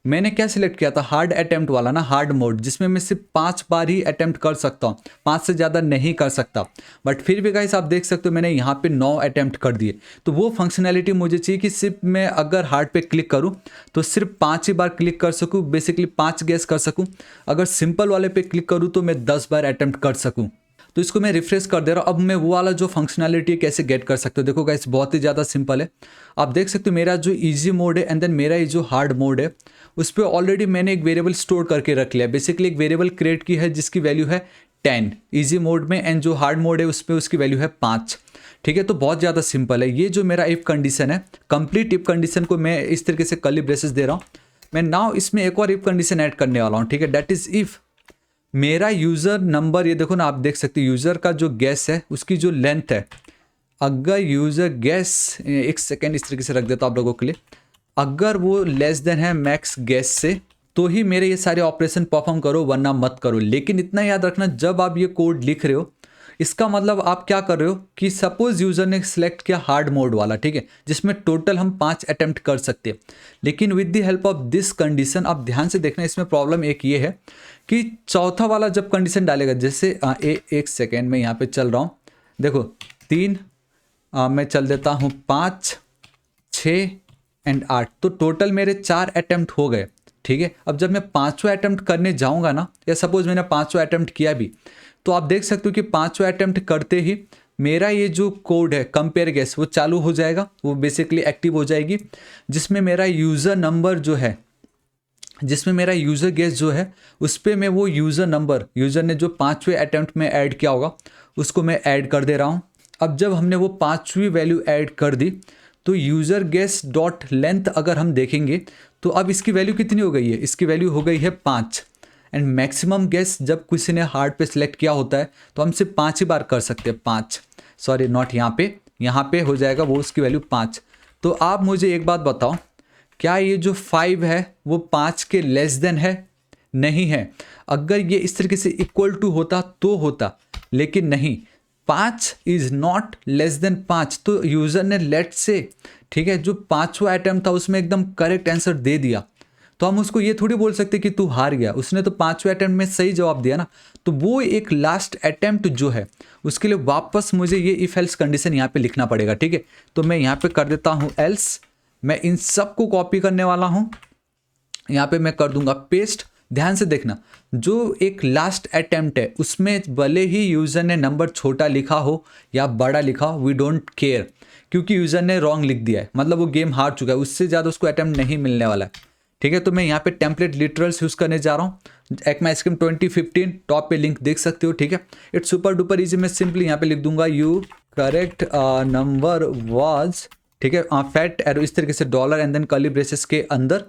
मैंने क्या सिलेक्ट किया था, हार्ड अटेम्प्ट वाला ना, हार्ड मोड, जिसमें मैं सिर्फ 5 बार ही अटेम्प्ट कर सकता हूँ, 5 से ज़्यादा नहीं कर सकता। बट फिर भी गाइस आप देख सकते हो मैंने यहाँ पे 9 अटेम्प्ट कर दिए। तो वो फंक्शनैलिटी मुझे चाहिए कि सिर्फ मैं अगर हार्ड पे क्लिक करूँ तो सिर्फ 5 ही बार क्लिक कर सकूँ, बेसिकली 5 गेस कर सकूँ। अगर सिंपल वाले पे क्लिक करूँ तो मैं 10 बार अटेम्प्ट कर सकूँ। तो इसको मैं रिफ्रेश कर दे रहा हूँ। अब मैं वो वाला जो फंक्शनैलिटी है कैसे गेट कर सकते हो, देखो गाइस बहुत ही ज़्यादा सिंपल है। आप देख सकते हो मेरा जो इजी मोड है एंड देन मेरा ये जो हार्ड मोड है उस पर ऑलरेडी मैंने एक वेरिएबल स्टोर करके रख लिया, बेसिकली एक वेरिएबल क्रिएट की है जिसकी वैल्यू है 10 इजी मोड में, एंड जो हार्ड मोड है उस पर उसकी वैल्यू है 5, ठीक है। तो बहुत ज़्यादा सिंपल है। ये जो मेरा इफ कंडीशन है, कंप्लीट इफ कंडीशन को मैं इस तरीके से कर्ली ब्रेसेस दे रहा हूँ। मैं नाउ इसमें एक और इफ कंडीशन ऐड करने वाला हूँ, ठीक है। दैट इज इफ मेरा यूज़र नंबर, ये देखो ना आप देख सकते हो यूज़र का जो गैस है उसकी जो लेंथ है, अगर यूज़र गैस, एक सेकेंड इस तरीके से रख देता हूँ आप लोगों के लिए, अगर वो लेस देन है मैक्स गैस से तो ही मेरे ये सारे ऑपरेशन परफॉर्म करो, वरना मत करो। लेकिन इतना याद रखना, जब आप ये कोड लिख रहे हो इसका मतलब आप क्या कर रहे हो कि सपोज यूज़र ने सिलेक्ट किया हार्ड मोड वाला, ठीक है, जिसमें टोटल हम 5 अटेम्प्ट कर सकते हैं। लेकिन with the help of this condition, आप ध्यान से देखना, इसमें प्रॉब्लम एक ये है कि चौथा वाला जब कंडीशन डालेगा, जैसे एक सेकेंड में यहाँ पे चल रहा हूँ, देखो 3 मैं चल देता हूँ 5 6 एंड 8, तो टोटल मेरे 4 अटेम्प्ट हो गए, ठीक है। अब जब मैं 5वां अटेम्प्ट करने जाऊँगा ना, या सपोज मैंने 5वां अटेम्प्ट किया भी, तो आप देख सकते हो कि 5वां अटेम्प्ट करते ही मेरा ये जो कोड है कंपेयर गेस वो चालू हो जाएगा, वो बेसिकली एक्टिव हो जाएगी, जिसमें मेरा यूज़र नंबर जो है, जिसमें मेरा यूज़र गेस जो है उस पर मैं वो यूज़र नंबर, यूज़र ने जो 5वें अटैम्प्ट में ऐड किया होगा उसको मैं ऐड कर दे रहा हूँ। अब जब हमने वो 5वीं वैल्यू ऐड कर दी तो यूज़र गेस डॉट लेंथ अगर हम देखेंगे तो अब इसकी वैल्यू कितनी हो गई है, इसकी वैल्यू हो गई है 5। एंड मैक्सिमम गेस जब किसी ने हार्ड पे सिलेक्ट किया होता है तो हम सिर्फ 5 ही बार कर सकते हैं, 5, सॉरी नॉट यहाँ पे हो जाएगा वो उसकी वैल्यू 5। तो आप मुझे एक बात बताओ, क्या ये जो 5 है वो 5 के लेस देन है? नहीं है। अगर ये इस तरीके से इक्वल टू होता तो होता, लेकिन नहीं, 5 इज़ नॉट लेस देन 5। तो यूज़र ने लेट से, ठीक है, जो 5वां अटैम्प्ट था उसमें एकदम करेक्ट आंसर दे दिया, तो हम उसको ये थोड़ी बोल सकते कि तू हार गया, उसने तो 5वें अटैम्प्ट में सही जवाब दिया ना। तो वो एक लास्ट अटैम्प्ट जो है उसके लिए वापस मुझे ये इफ एल्स कंडीशन यहाँ पे लिखना पड़ेगा, ठीक है। तो मैं यहाँ पे कर देता हूँ एल्स, मैं इन सब को कॉपी करने वाला हूँ, यहाँ पे मैं कर दूंगा पेस्ट। ध्यान से देखना, जो एक लास्ट अटेम्प्ट है उसमें भले ही यूज़र ने नंबर छोटा लिखा हो या बड़ा लिखा हो, वी डोंट केयर, क्योंकि यूज़र ने रॉन्ग लिख दिया है, मतलब वो गेम हार चुका है, उससे ज़्यादा उसको अटेम्प्ट नहीं मिलने वाला है, ठीक है। तो मैं यहाँ पे टेम्पलेट लिटरल्स यूज़ करने जा रहा हूँ, ECMAScript 2015 टॉप पे लिंक देख सकते हो, ठीक है। इट्स सुपर डुपर इजी, मैं सिंपली यहाँ पे लिख दूंगा यू करेक्ट नंबर वाज, ठीक है, फैट एरो इस तरीके से dollar and then curly braces के अंदर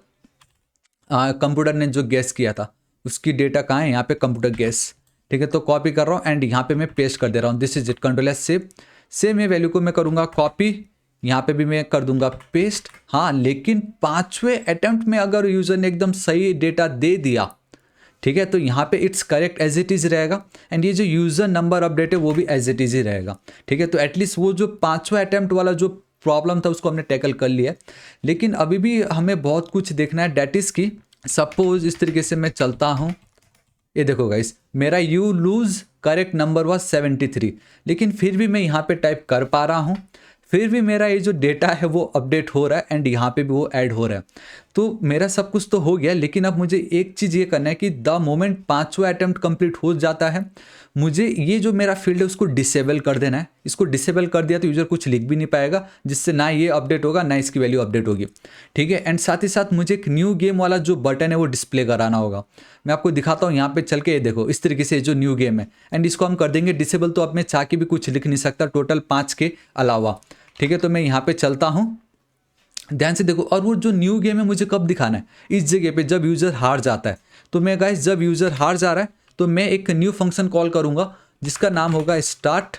कंप्यूटर ने जो गेस किया था उसकी डेटा कहाँ है, यहाँ पे कंप्यूटर गेस, ठीक है। तो कॉपी कर रहा हूँ एंड यहाँ पे मैं पेस्ट कर दे रहा हूँ, this is it, control S save. Same ये वैल्यू को मैं करूँगा कॉपी, यहाँ पे भी मैं कर दूंगा पेस्ट। हाँ, लेकिन 5वें अटेम्प्ट में अगर यूज़र ने एकदम सही डेटा दे दिया, ठीक है, तो यहाँ पे it's correct as it is रहेगा एंड ये जो यूज़र नंबर अपडेट है वो भी एज इट इज़ ही रहेगा, ठीक है। तो एटलीस्ट वो जो 5वें अटेम्प्ट वाला जो प्रॉब्लम था उसको हमने टैकल कर लिया, लेकिन अभी भी हमें बहुत कुछ देखना है। डैट इज़ की सपोज इस तरीके से मैं चलता हूँ, ये देखो गाइस, मेरा you lose correct number was 73, लेकिन फिर भी मैं यहाँ पे टाइप कर पा रहा हूँ, फिर भी मेरा ये जो डेटा है वो अपडेट हो रहा है एंड यहाँ पे भी वो ऐड हो रहा है। तो मेरा सब कुछ तो हो गया, लेकिन अब मुझे एक चीज़ ये करना है कि द मोमेंट 5वां अटेम्प्ट कंप्लीट हो जाता है, मुझे ये जो मेरा फील्ड है उसको डिसेबल कर देना है। इसको डिसेबल कर दिया तो यूज़र कुछ लिख भी नहीं पाएगा, जिससे ना ये अपडेट होगा ना इसकी वैल्यू अपडेट होगी, ठीक है। एंड साथ ही साथ मुझे एक न्यू गेम वाला जो बटन है वो डिस्प्ले कराना होगा। मैं आपको दिखाता हूँ, यहाँ पे चल के ये देखो, इस तरीके से जो न्यू गेम है एंड इसको हम कर देंगे डिसेबल। तो अब मैं चाह के भी कुछ लिख नहीं सकता टोटल 5 के अलावा, ठीक है। तो मैं यहाँ पे चलता हूँ, ध्यान से देखो, और वो जो न्यू गेम है मुझे कब दिखाना है, इस जगह पे जब यूज़र हार जाता है। तो मैं गाइस जब यूज़र हार जा रहा है तो मैं एक न्यू फंक्शन कॉल करूँगा जिसका नाम होगा स्टार्ट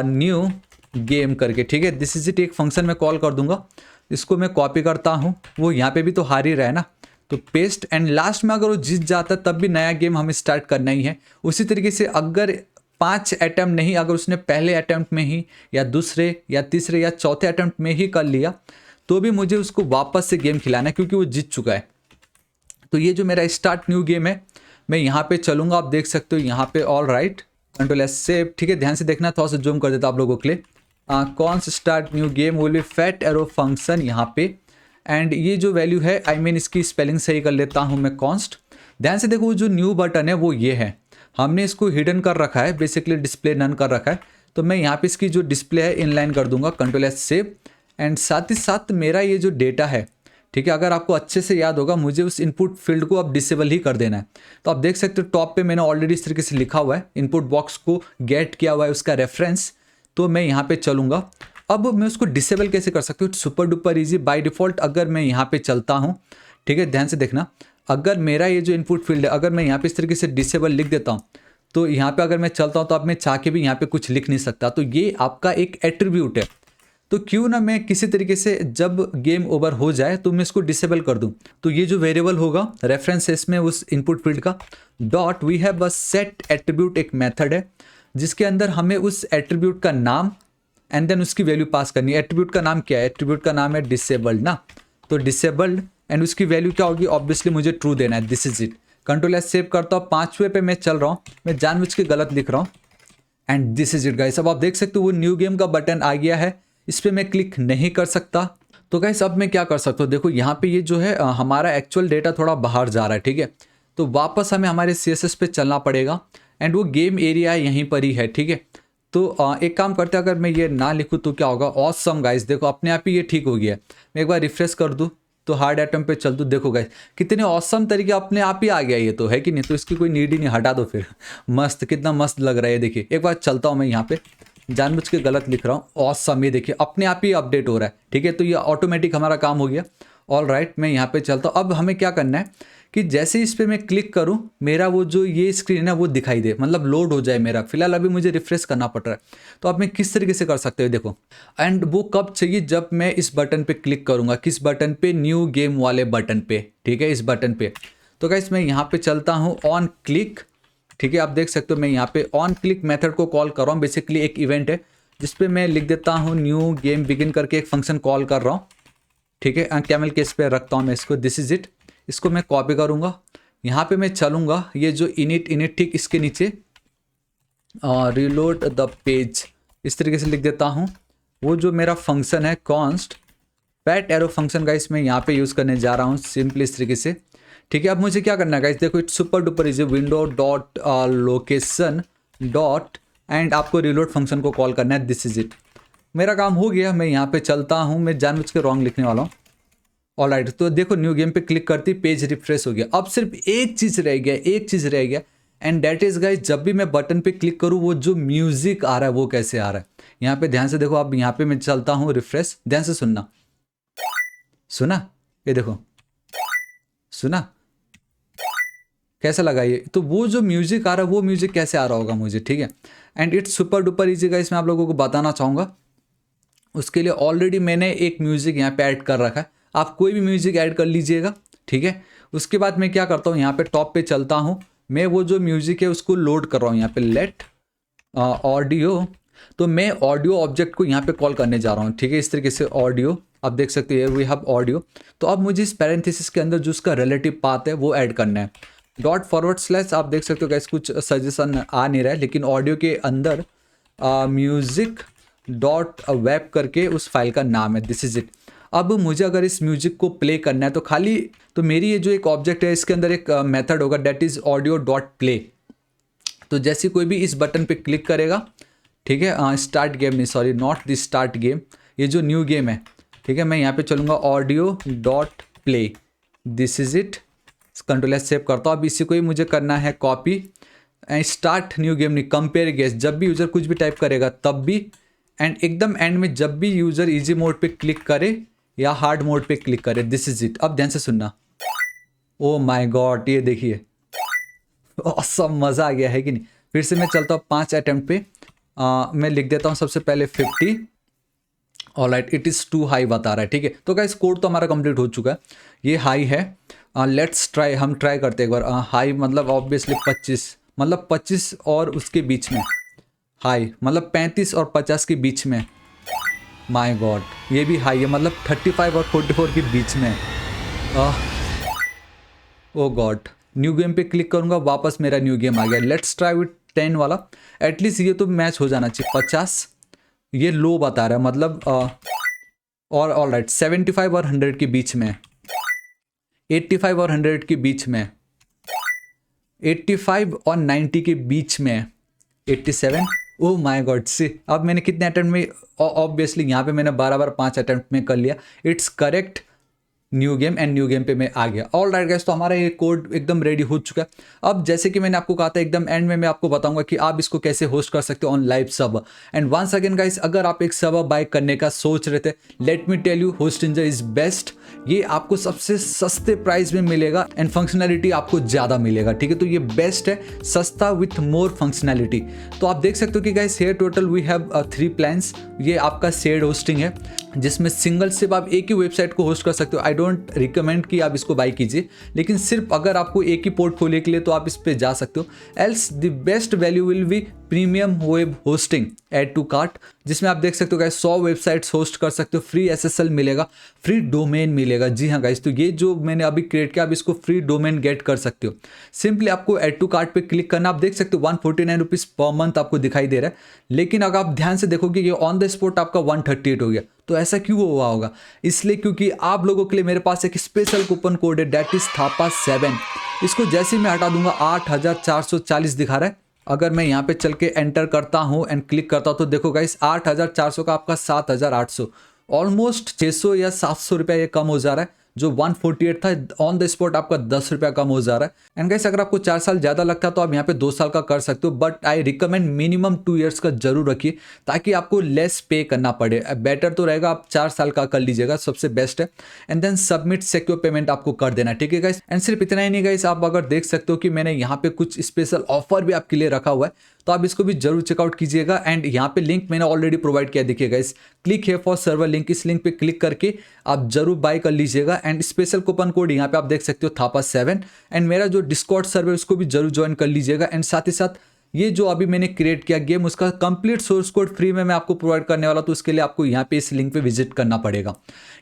न्यू गेम करके, ठीक है। दिस इज इट, एक फंक्शन मैं कॉल कर दूंगा, इसको मैं कॉपी करता हूँ, वो यहाँ पे भी तो हार ही रहा है ना, तो पेस्ट। एंड लास्ट में अगर वो जीत जाता है तब भी नया गेम हमें स्टार्ट करना ही है। उसी तरीके से अगर 5 अटैम्प्ट नहीं, अगर उसने पहले अटैम्प्ट में ही या दूसरे या तीसरे या चौथे अटैम्प्ट में ही कर लिया तो भी मुझे उसको वापस से गेम खिलाना है, क्योंकि वो जीत चुका है। तो ये जो मेरा स्टार्ट न्यू गेम है, मैं यहाँ पे चलूँगा, आप देख सकते हो यहाँ पे all right, control S save, ठीक है। ध्यान से देखना, थोड़ा सा जूम कर देता आप लोगों के लिए। Cons start new game will be fat arrow function यहाँ पे, एंड ये जो वैल्यू है, आई मीन इसकी स्पेलिंग सही कर लेता हूँ मैं, कॉन्स्ट। ध्यान से देखो, जो न्यू बटन है वो ये है, हमने इसको हिडन कर रखा है, बेसिकली डिस्प्ले नन कर रखा है। तो मैं यहाँ पे इसकी जो डिस्प्ले है इनलाइन कर दूंगा, कंट्रोल एस सेव। एंड साथ ही साथ मेरा ये जो डेटा है, ठीक है, अगर आपको अच्छे से याद होगा मुझे उस इनपुट फील्ड को अब डिसेबल ही कर देना है। तो आप देख सकते हो टॉप पे मैंने ऑलरेडी इस तरीके से लिखा हुआ है, इनपुट बॉक्स को गेट किया हुआ है उसका रेफरेंस। तो मैं यहाँ पे चलूँगा, अब मैं उसको डिसेबल कैसे कर सकती हूँ, super duper easy. By default अगर मैं यहाँ पे चलता हूँ, ठीक है, ध्यान से देखना, अगर मेरा ये जो इनपुट फील्ड है, अगर मैं यहाँ पे इस तरीके से डिसेबल लिख देता हूँ तो यहाँ पे अगर मैं चलता हूँ तो अब मैं चाह के भी यहाँ पे कुछ लिख नहीं सकता। तो ये आपका एक एट्रीब्यूट है, तो क्यों ना मैं किसी तरीके से जब गेम ओवर हो जाए तो मैं इसको डिसेबल कर दूं। तो ये जो वेरिएबल होगा रेफरेंस इसमें उस इनपुट फील्ड का dot we have a set attribute, एक मेथड है जिसके अंदर हमें उस एट्रीब्यूट का नाम एंड देन उसकी वैल्यू पास करनी है। एट्रीब्यूट का नाम क्या है, एट्रीब्यूट का नाम है डिसेबल्ड ना, तो डिसेबल्ड एंड उसकी वैल्यू क्या होगी, ऑब्वियसली मुझे ट्रू देना है, this is it. Control S save करता हूँ, 5वें पे मैं चल रहा हूँ, मैं जानबूझ के गलत लिख रहा हूँ and this is it guys. अब आप देख सकते हो वो न्यू गेम का बटन आ गया है, इस पर मैं क्लिक नहीं कर सकता। तो गाइस अब मैं क्या कर सकता हूँ, देखो यहाँ पे ये जो है हमारा एक्चुअल डेटा थोड़ा बाहर जा रहा है, ठीक है। तो वापस हमें हमारे CSS पे चलना पड़ेगा एंड वो गेम एरिया यहीं पर ही है, ठीक है। तो एक काम करते हैं, अगर मैं ये ना लिखूँ तो क्या होगा, ऑसम गाइस, देखो अपने आप ही ये ठीक हो गया। मैं एक बार रिफ्रेश कर दूँ तो हार्ड आइटम पे चल दूँ, देखो गाइस कितने ऑसम तरीके अपने आप ही आ गया ये तो, है कि नहीं। तो इसकी कोई नीड ही नहीं, हटा दो फिर। मस्त, कितना मस्त लग रहा है ये देखिए। एक बार चलता हूँ मैं यहाँ पे, जानबूझ के गलत लिख रहा हूँ। ऑसम, ये देखिए अपने आप ही अपडेट हो रहा है, ठीक है। तो ये ऑटोमेटिक हमारा काम हो गया। ऑल राइट, मैं यहाँ पे चलता हूँ। अब हमें क्या करना है कि जैसे इस पे मैं क्लिक करूँ, मेरा वो जो ये स्क्रीन है वो दिखाई दे, मतलब लोड हो जाए मेरा। फिलहाल अभी मुझे रिफ्रेश करना पड़ रहा है। तो आप मैं किस तरीके से कर सकते हो देखो, एंड वो कब चाहिए, जब मैं इस बटन पे क्लिक करूँगा। किस बटन पे, न्यू गेम वाले बटन पे, ठीक है, इस बटन पे। तो गाइस मैं यहाँ पे चलता हूँ ऑन क्लिक, ठीक है। आप देख सकते हो मैं यहाँ पे ऑन क्लिक मेथड को कॉल कर रहा हूँ। बेसिकली एक इवेंट है जिसपे मैं लिख देता हूँ न्यू गेम बिगिन करके एक फंक्शन कॉल कर रहा हूँ, ठीक है। कैमल केस पे रखता हूँ मैं इसको, दिस इज इट। इसको मैं कॉपी करूँगा, यहाँ पे मैं चलूँगा, ये जो इनिट ठीक इसके नीचे रिलोड द पेज, इस तरीके से लिख देता हूँ। वो जो मेरा फंक्शन है const PAT arrow function, guys मैं यहाँ पे यूज़ करने जा रहा हूँ सिंपली इस तरीके से, ठीक है। अब मुझे क्या करना है गाइस, देखो it's super duper easy, window dot location dot and आपको रिलोड फंक्शन को कॉल करना है, दिस इज इट। मेरा काम हो गया, मैं यहाँ पे चलता हूँ। मैं जानबूझ के रॉन्ग लिखने वाला हूँ। ऑलराइट, तो देखो न्यू गेम पे क्लिक करती पेज रिफ्रेश हो गया। अब सिर्फ एक चीज़ रह गया, एंड दैट इज गाइस, जब भी मैं बटन पे क्लिक करूँ वो जो म्यूजिक आ रहा है वो कैसे आ रहा है। यहाँ पे ध्यान से देखो, अब यहाँ पे मैं चलता हूँ रिफ्रेश, ध्यान से सुनना, सुना, ये देखो, सुना कैसा लगा ये। तो वो जो म्यूजिक आ रहा है वो म्यूजिक कैसे आ रहा होगा मुझे, ठीक है। And it's super duper easy guys, मैं आप लोगों को बताना चाहूँगा। उसके लिए ऑलरेडी मैंने एक म्यूजिक यहाँ पे ऐड कर रखा है, आप कोई भी म्यूजिक ऐड कर लीजिएगा, ठीक है। उसके बाद मैं क्या करता हूँ, यहाँ पे टॉप पे चलता हूँ, मैं वो जो म्यूजिक है उसको लोड कर रहा हूँ यहाँ पे, लेट ऑडियो। तो मैं ऑडियो ऑब्जेक्ट को यहाँ पे कॉल करने जा रहा हूँ, ठीक है, इस तरीके से ऑडियो। आप देख सकते हैं वी हैव ऑडियो। तो अब मुझे इस पैरेंथेसिस के अंदर जो उसका रिलेटिव पाथ है वो ऐड करना है, ./। आप देख सकते हो गाइस कुछ सजेशन आ नहीं रहा है, लेकिन ऑडियो के अंदर म्यूजिक डॉट वेब करके उस फाइल का नाम है, दिस इज इट। अब मुझे अगर इस म्यूजिक को प्ले करना है तो खाली, तो मेरी ये जो एक ऑब्जेक्ट है इसके अंदर एक मेथड होगा, that is audio dot play. तो जैसे कोई भी इस बटन पे क्लिक करेगा, ठीक है, स्टार्ट गेम नहीं, sorry not the start game, ये जो न्यू गेम है, ठीक है। मैं यहाँ पे चलूँगा audio dot play, this is it. Control S save करता हूँ। अब इसी को ही मुझे करना है copy, and start new game नहीं, कंपेयर गेस, जब भी यूज़र कुछ भी टाइप करेगा तब भी, एंड एकदम एंड में जब भी यूज़र इजी मोड पे क्लिक करे या हार्ड मोड पे क्लिक करे, दिस इज इट। अब ध्यान से सुनना, ओ माय गॉड, ये देखिए ऑसम, मज़ा आ गया है कि नहीं। फिर से मैं चलता हूँ 5 अटेम्प्ट पे, मैं लिख देता हूँ सबसे पहले 50। Alright, it is too high बता रहा है, ठीक है। तो गाइस कोड तो हमारा कंप्लीट हो चुका है, ये हाई है। लेट्स ट्राई, हम ट्राई करते हैं एक बार। हाई मतलब ऑब्वियसली 25, मतलब 25 और उसके बीच में, हाई मतलब 35 और 50 के बीच में। माय गॉड, ये भी हाई है, मतलब 35 और 44 के बीच में। ओ गॉड, न्यू गेम पे क्लिक करूँगा, वापस मेरा न्यू गेम आ गया। लेट्स ट्राई विथ 10 वाला, एटलीस्ट ये तो मैच हो जाना चाहिए। 50 ये लो बता रहा है, मतलब और ऑलराइट 75 और 100 के बीच में, 85 और 100 के बीच में, 85 और 90 के बीच में, 87। ओह माय गॉड, सी अब मैंने कितने अटेम्प्ट में, ऑब्वियसली यहाँ पे मैंने 12 बार 5 अटेम्प्ट में कर लिया। It's correct new game, and new game पे मैं आ गया। ऑल राइट गाइस, तो हमारा ये कोड एकदम रेडी हो चुका है। अब जैसे कि मैंने आपको कहा था एकदम एंड में मैं आपको बताऊंगा कि आप इसको कैसे होस्ट कर सकते हो on live server. And once again guys, अगर आप एक सर्वर बाय करने का सोच रहे थे, let me tell you, Hostinger is best. ये आपको सबसे सस्ते प्राइस में मिलेगा एंड फंक्शनैलिटी आपको ज़्यादा मिलेगा, ठीक है। तो ये बेस्ट है, सस्ता विथ मोर फंक्शनैलिटी। तो आप देख सकते हो कि guys here total we have 3 plans. ये आपका शेयर्ड होस्टिंग है, जिसमें सिंगल सिर्फ आप एक ही वेबसाइट को होस्ट कर सकते हो। आई डोंट रिकमेंड कि आप इसको बाय कीजिए, लेकिन सिर्फ अगर आपको एक ही पोर्टफोलियो के लिए तो आप इस पे जा सकते हो। Else the best value will be premium web hosting, add to cart, जिसमें आप देख सकते हो गाइस 100 वेबसाइट्स होस्ट कर सकते हो, फ्री SSL मिलेगा, फ्री डोमेन मिलेगा। जी हाँ गाइस, तो ये जो मैंने अभी क्रिएट किया, आप इसको फ्री डोमेन गेट कर सकते हो। सिंपली आपको ऐड टू कार्ट पे क्लिक करना, आप देख सकते हो 149 रुपीज़ पर मंथ आपको दिखाई दे रहा है, लेकिन अगर आप ध्यान से देखोगे ये ऑन द स्पॉट आपका 138 हो गया। तो ऐसा क्यों हुआ होगा? इसलिए क्योंकि आप लोगों के लिए मेरे पास एक स्पेशल कूपन कोड है, दैट इज थापा 7। इसको जैसे ही मैं हटा दूंगा 8440 दिखा रहा है, अगर मैं यहाँ पे चल के एंटर करता हूँ एंड क्लिक करता हूँ तो देखो गाइस 8,400 का आपका 7,800, ऑलमोस्ट 600 या 700 रुपया ये कम हो जा रहा है। जो 148 था ऑन द स्पॉट आपका 10 रुपया कम हो जा रहा है। एंड गाइस अगर आपको 4 साल ज़्यादा लगता है तो आप यहाँ पे 2 साल का कर सकते हो, but I recommend minimum 2 years का जरूर रखिए ताकि आपको लेस पे करना पड़े। बेटर तो रहेगा आप 4 साल का कर लीजिएगा, सबसे बेस्ट है। And then submit secure payment आपको कर देना, ठीक है गाइस। एंड सिर्फ इतना ही नहीं गाइस, आप अगर देख सकते हो कि मैंने यहाँ पे कुछ स्पेशल ऑफर भी आपके लिए रखा हुआ है, तो आप इसको भी जरूर चेकआउट कीजिएगा। एंड यहाँ पे लिंक मैंने ऑलरेडी प्रोवाइड किया, देखिए गाइस, क्लिक है फॉर सर्वर लिंक, इस लिंक पे क्लिक करके आप जरूर बाय कर लीजिएगा। एंड स्पेशल कूपन कोड यहाँ पे आप देख सकते हो थापा7। एंड मेरा जो डिस्कॉर्ड सर्वर है उसको भी जरूर ज्वाइन कर लीजिएगा। एंड साथ ही साथ ये जो अभी मैंने क्रिएट किया गेम, उसका कंप्लीट सोर्स कोड फ्री में मैं आपको प्रोवाइड करने वाला, तो उसके लिए आपको यहाँ पे इस लिंक पे विजिट करना पड़ेगा,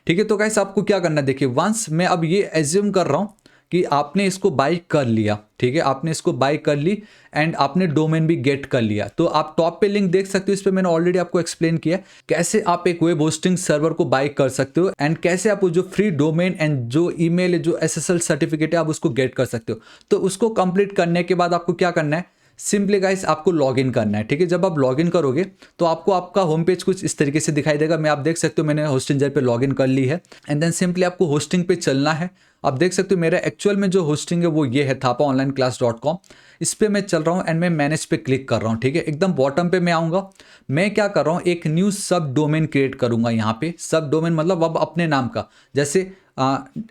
ठीक है। तो गाइस आपको क्या करना है, देखिए वंस मैं अब ये एज्यूम कर रहा हूँ कि आपने इसको बाय कर लिया, ठीक है, आपने इसको बाय कर ली एंड आपने डोमेन भी गेट कर लिया, तो आप टॉप पे लिंक देख सकते हो। इस पे मैंने ऑलरेडी आपको एक्सप्लेन किया कैसे आप एक वेब होस्टिंग सर्वर को बाय कर सकते हो एंड कैसे आप जो फ्री डोमेन एंड जो ईमेल जो एसएसएल सर्टिफिकेट है आप उसको गेट कर सकते हो। तो उसको कंप्लीट करने के बाद आपको क्या करना है, सिंपली गाइस आपको लॉगिन करना है, ठीक है। जब आप लॉगिन करोगे तो आपको आपका होम पेज कुछ इस तरीके से दिखाई देगा। मैं आप देख सकते हो मैंने होस्टिंजर पे लॉगिन कर ली है। एंड देन सिंपली आपको होस्टिंग पे चलना है। आप देख सकते हो मेरा एक्चुअल में जो होस्टिंग है वो ये है thapaonlineclass.com। इस पे मैं चल रहा हूँ एंड मैं मैनेज पे क्लिक कर रहा हूँ, ठीक है। एकदम बॉटम पे मैं आऊँगा। मैं क्या कर रहा हूँ, एक न्यू सब डोमेन क्रिएट करूँगा। यहाँ पे सब डोमेन मतलब अब अपने नाम का, जैसे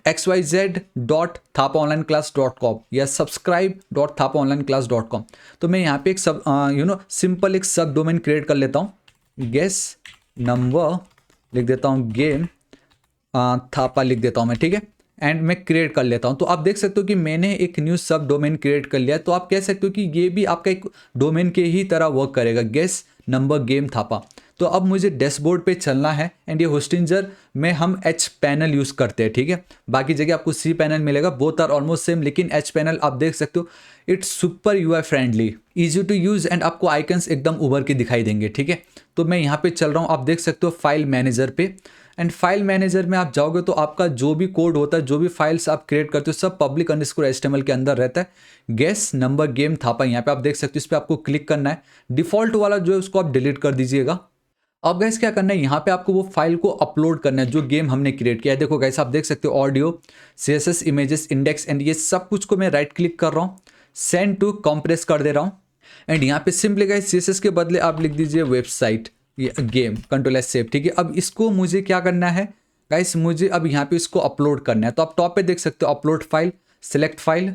xyz.thapaonlineclass.com या subscribe.thapaonlineclass.com। तो मैं यहाँ पे एक सब सिंपल एक सब डोमेन क्रिएट कर लेता हूँ। गेस नंबर लिख देता हूँ, गेम थापा लिख देता हूँ मैं, ठीक है। एंड मैं क्रिएट कर लेता हूँ। तो आप देख सकते हो कि मैंने एक न्यू सब डोमेन क्रिएट कर लिया है। तो आप कह सकते हो कि ये भी आपका एक डोमेन के ही तरह वर्क करेगा, गेस नंबर गेम थापा। तो अब मुझे डैशबोर्ड पे चलना है एंड ये होस्टिंजर में हम एच पैनल यूज़ करते हैं, ठीक है। बाकी जगह आपको सी पैनल मिलेगा, बोथ आर ऑलमोस्ट सेम, लेकिन एच पैनल आप देख सकते हो it's super UI friendly, easy to use and आपको आइकन्स एकदम उभर के दिखाई देंगे, ठीक है। तो मैं यहाँ पे चल रहा हूँ, आप देख सकते हो फाइल मैनेजर पे। एंड फाइल मैनेजर में आप जाओगे तो आपका जो भी कोड होता है, जो भी फाइल्स आप क्रिएट करते हो, सब पब्लिक अंडरस्कोर HTML के अंदर रहता है। गेस नंबर गेम थापा यहाँ पे आप देख सकते हो, इस पर आपको क्लिक करना है। डिफॉल्ट वाला जो है उसको आप डिलीट कर दीजिएगा। अब गैस क्या करना है, यहाँ पे आपको वो फाइल को अपलोड करना है जो गेम हमने क्रिएट किया है। देखो गैस आप देख सकते हो audio, CSS, images, index and ये सब कुछ को मैं राइट क्लिक कर रहा हूँ, सेंड टू कंप्रेस कर दे रहा हूँ। एंड यहाँ पे सिंपली गैस CSS के बदले आप लिख दीजिए वेबसाइट, ये गेम, Ctrl+S सेव, ठीक है। अब इसको मुझे क्या करना है गाइस, मुझे अब यहाँ पे इसको अपलोड करना है। तो आप टॉप पे देख सकते हो अपलोड फाइल, सिलेक्ट फाइल,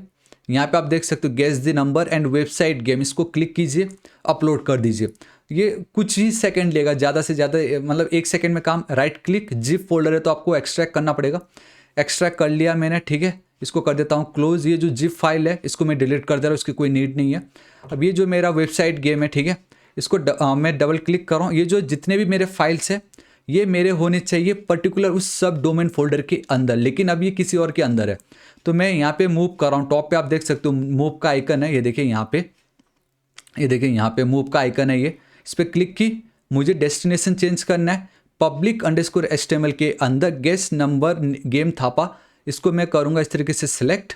यहाँ पे आप देख सकते हो guess the number and website game, इसको क्लिक कीजिए, अपलोड कर दीजिए। ये कुछ ही सेकंड लेगा, ज़्यादा से ज़्यादा मतलब 1 सेकंड में काम। राइट क्लिक, जिप फोल्डर है तो आपको एक्सट्रैक्ट करना पड़ेगा। एक्सट्रैक्ट कर लिया मैंने, ठीक है। इसको कर देता हूँ क्लोज। ये जो जिप फाइल है इसको मैं डिलीट कर दे रहा हूँ, इसकी कोई नीड नहीं है। अब ये जो मेरा वेबसाइट गेम है, ठीक है, इसको मैं डबल क्लिक कर रहा हूँ। ये जो जितने भी मेरे फाइल्स हैं ये मेरे होने चाहिए पर्टिकुलर उस सब डोमेन फोल्डर के अंदर, लेकिन अब ये किसी और के अंदर है। तो मैं यहाँ पे मूव कर रहा हूँ। टॉप पे आप देख सकते हो मूव का आइकन है, ये देखिए यहाँ पे, ये देखिए यहाँ पे मूव का आइकन है, ये इस पर क्लिक की। मुझे डेस्टिनेशन चेंज करना है पब्लिक अंडरस्कोर HTML के अंदर, गेस नंबर गेम थापा, इसको मैं करूँगा इस तरीके से सिलेक्ट,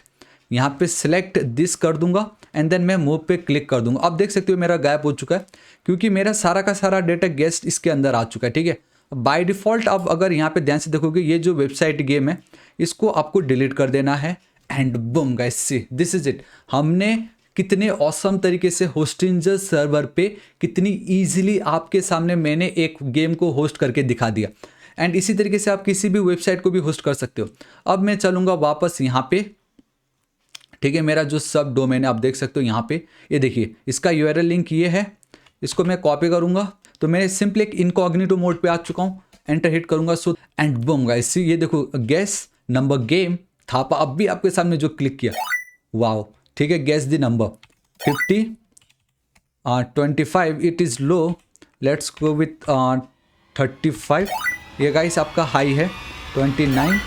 यहाँ पे सिलेक्ट दिस कर दूंगा एंड देन मैं मूव पे क्लिक कर दूंगा। अब देख सकते हो मेरा गायब हो चुका है क्योंकि मेरा सारा का सारा डेटा गेस्ट इसके अंदर आ चुका है, ठीक है। बाय डिफ़ॉल्ट अब अगर यहाँ पे ध्यान से देखोगे ये जो वेबसाइट गेम है इसको आपको डिलीट कर देना है। And boom guys, see this is it. हमने कितने ऑसम तरीके से होस्टिंजर सर्वर पे कितनी ईजिली आपके सामने मैंने एक गेम को होस्ट करके दिखा दिया। एंड इसी तरीके से आप किसी भी वेबसाइट को भी होस्ट कर सकते हो। अब मैं चलूँगा वापस यहाँ पे, ठीक है। मेरा जो सब डोमेन है आप देख सकते हो यहाँ पे, ये देखिए इसका URL लिंक ये है, इसको मैं कॉपी करूँगा। तो मैं सिंपली एक इनकॉग्निटो मोड पे आ चुका हूँ, एंटर हिट करूँगा। सो एंड बूम गाइस, ये देखो गेस नंबर गेम थापा, अब भी आपके सामने जो क्लिक किया, वाओ, ठीक है। Guess the number 50 25, it is low, let's go with 35। ये गाइस आपका हाई है 29,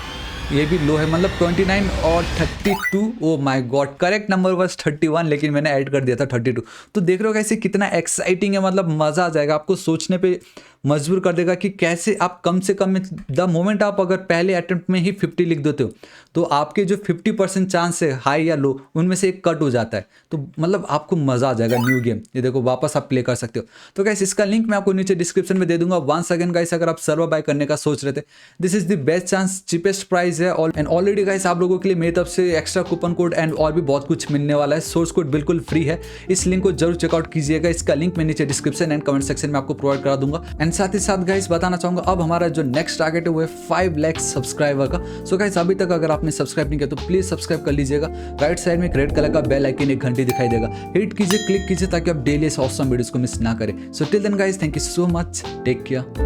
ये भी लो है, मतलब 29 और 32। Oh my God, correct number was 31, लेकिन मैंने ऐड कर दिया था 32। तो देख रहे हो कैसे कितना एक्साइटिंग है, मतलब मज़ा आ जाएगा आपको सोचने पे। मजबूर कर देगा कि कैसे आप कम से कम द मोमेंट आप अगर पहले अटेम्प्ट में ही 50 लिख देते हो तो आपके जो 50% चांस है हाई या लो उनमें से एक कट हो जाता है। तो मतलब आपको मज़ा आ जाएगा न्यू गेम। ये देखो वापस आप प्ले कर सकते हो। तो गाइस इसका लिंक मैं आपको नीचे डिस्क्रिप्शन में दे दूंगा। वंस अगेन गाइस अगर आप सर्वर बाय करने का सोच रहे थे, this is the best chance, cheapest price है। एंड ऑलरेडी गाइस आप लोगों के लिए मेरी तरफ से एक्स्ट्रा कूपन कोड एंड और भी बहुत कुछ मिलने वाला है। सोर्स कोड बिल्कुल फ्री है, इस लिंक को जरूर चेकआउट कीजिएगा। इसका लिंक मैं नीचे डिस्क्रिप्शन एंड कमेंट सेक्शन में आपको प्रोवाइड करा दूंगा। एंड साथ ही साथ गाइस बताना चाहूंगा अब हमारा जो नेक्स्ट टारगेट है वो है 5 लाख सब्सक्राइबर का। सो गाइस अभी तक अगर आपने सब्सक्राइब नहीं किया तो प्लीज सब्सक्राइब कर लीजिएगा। राइट साइड में एक रेड कलर का बेल आइकन, एक घंटी दिखाई देगा, हिट कीजिए, क्लिक कीजिए ताकि आप डेली ऑसम वीडियोस को मिस ना करें। So till then guys, thank you so much, take care.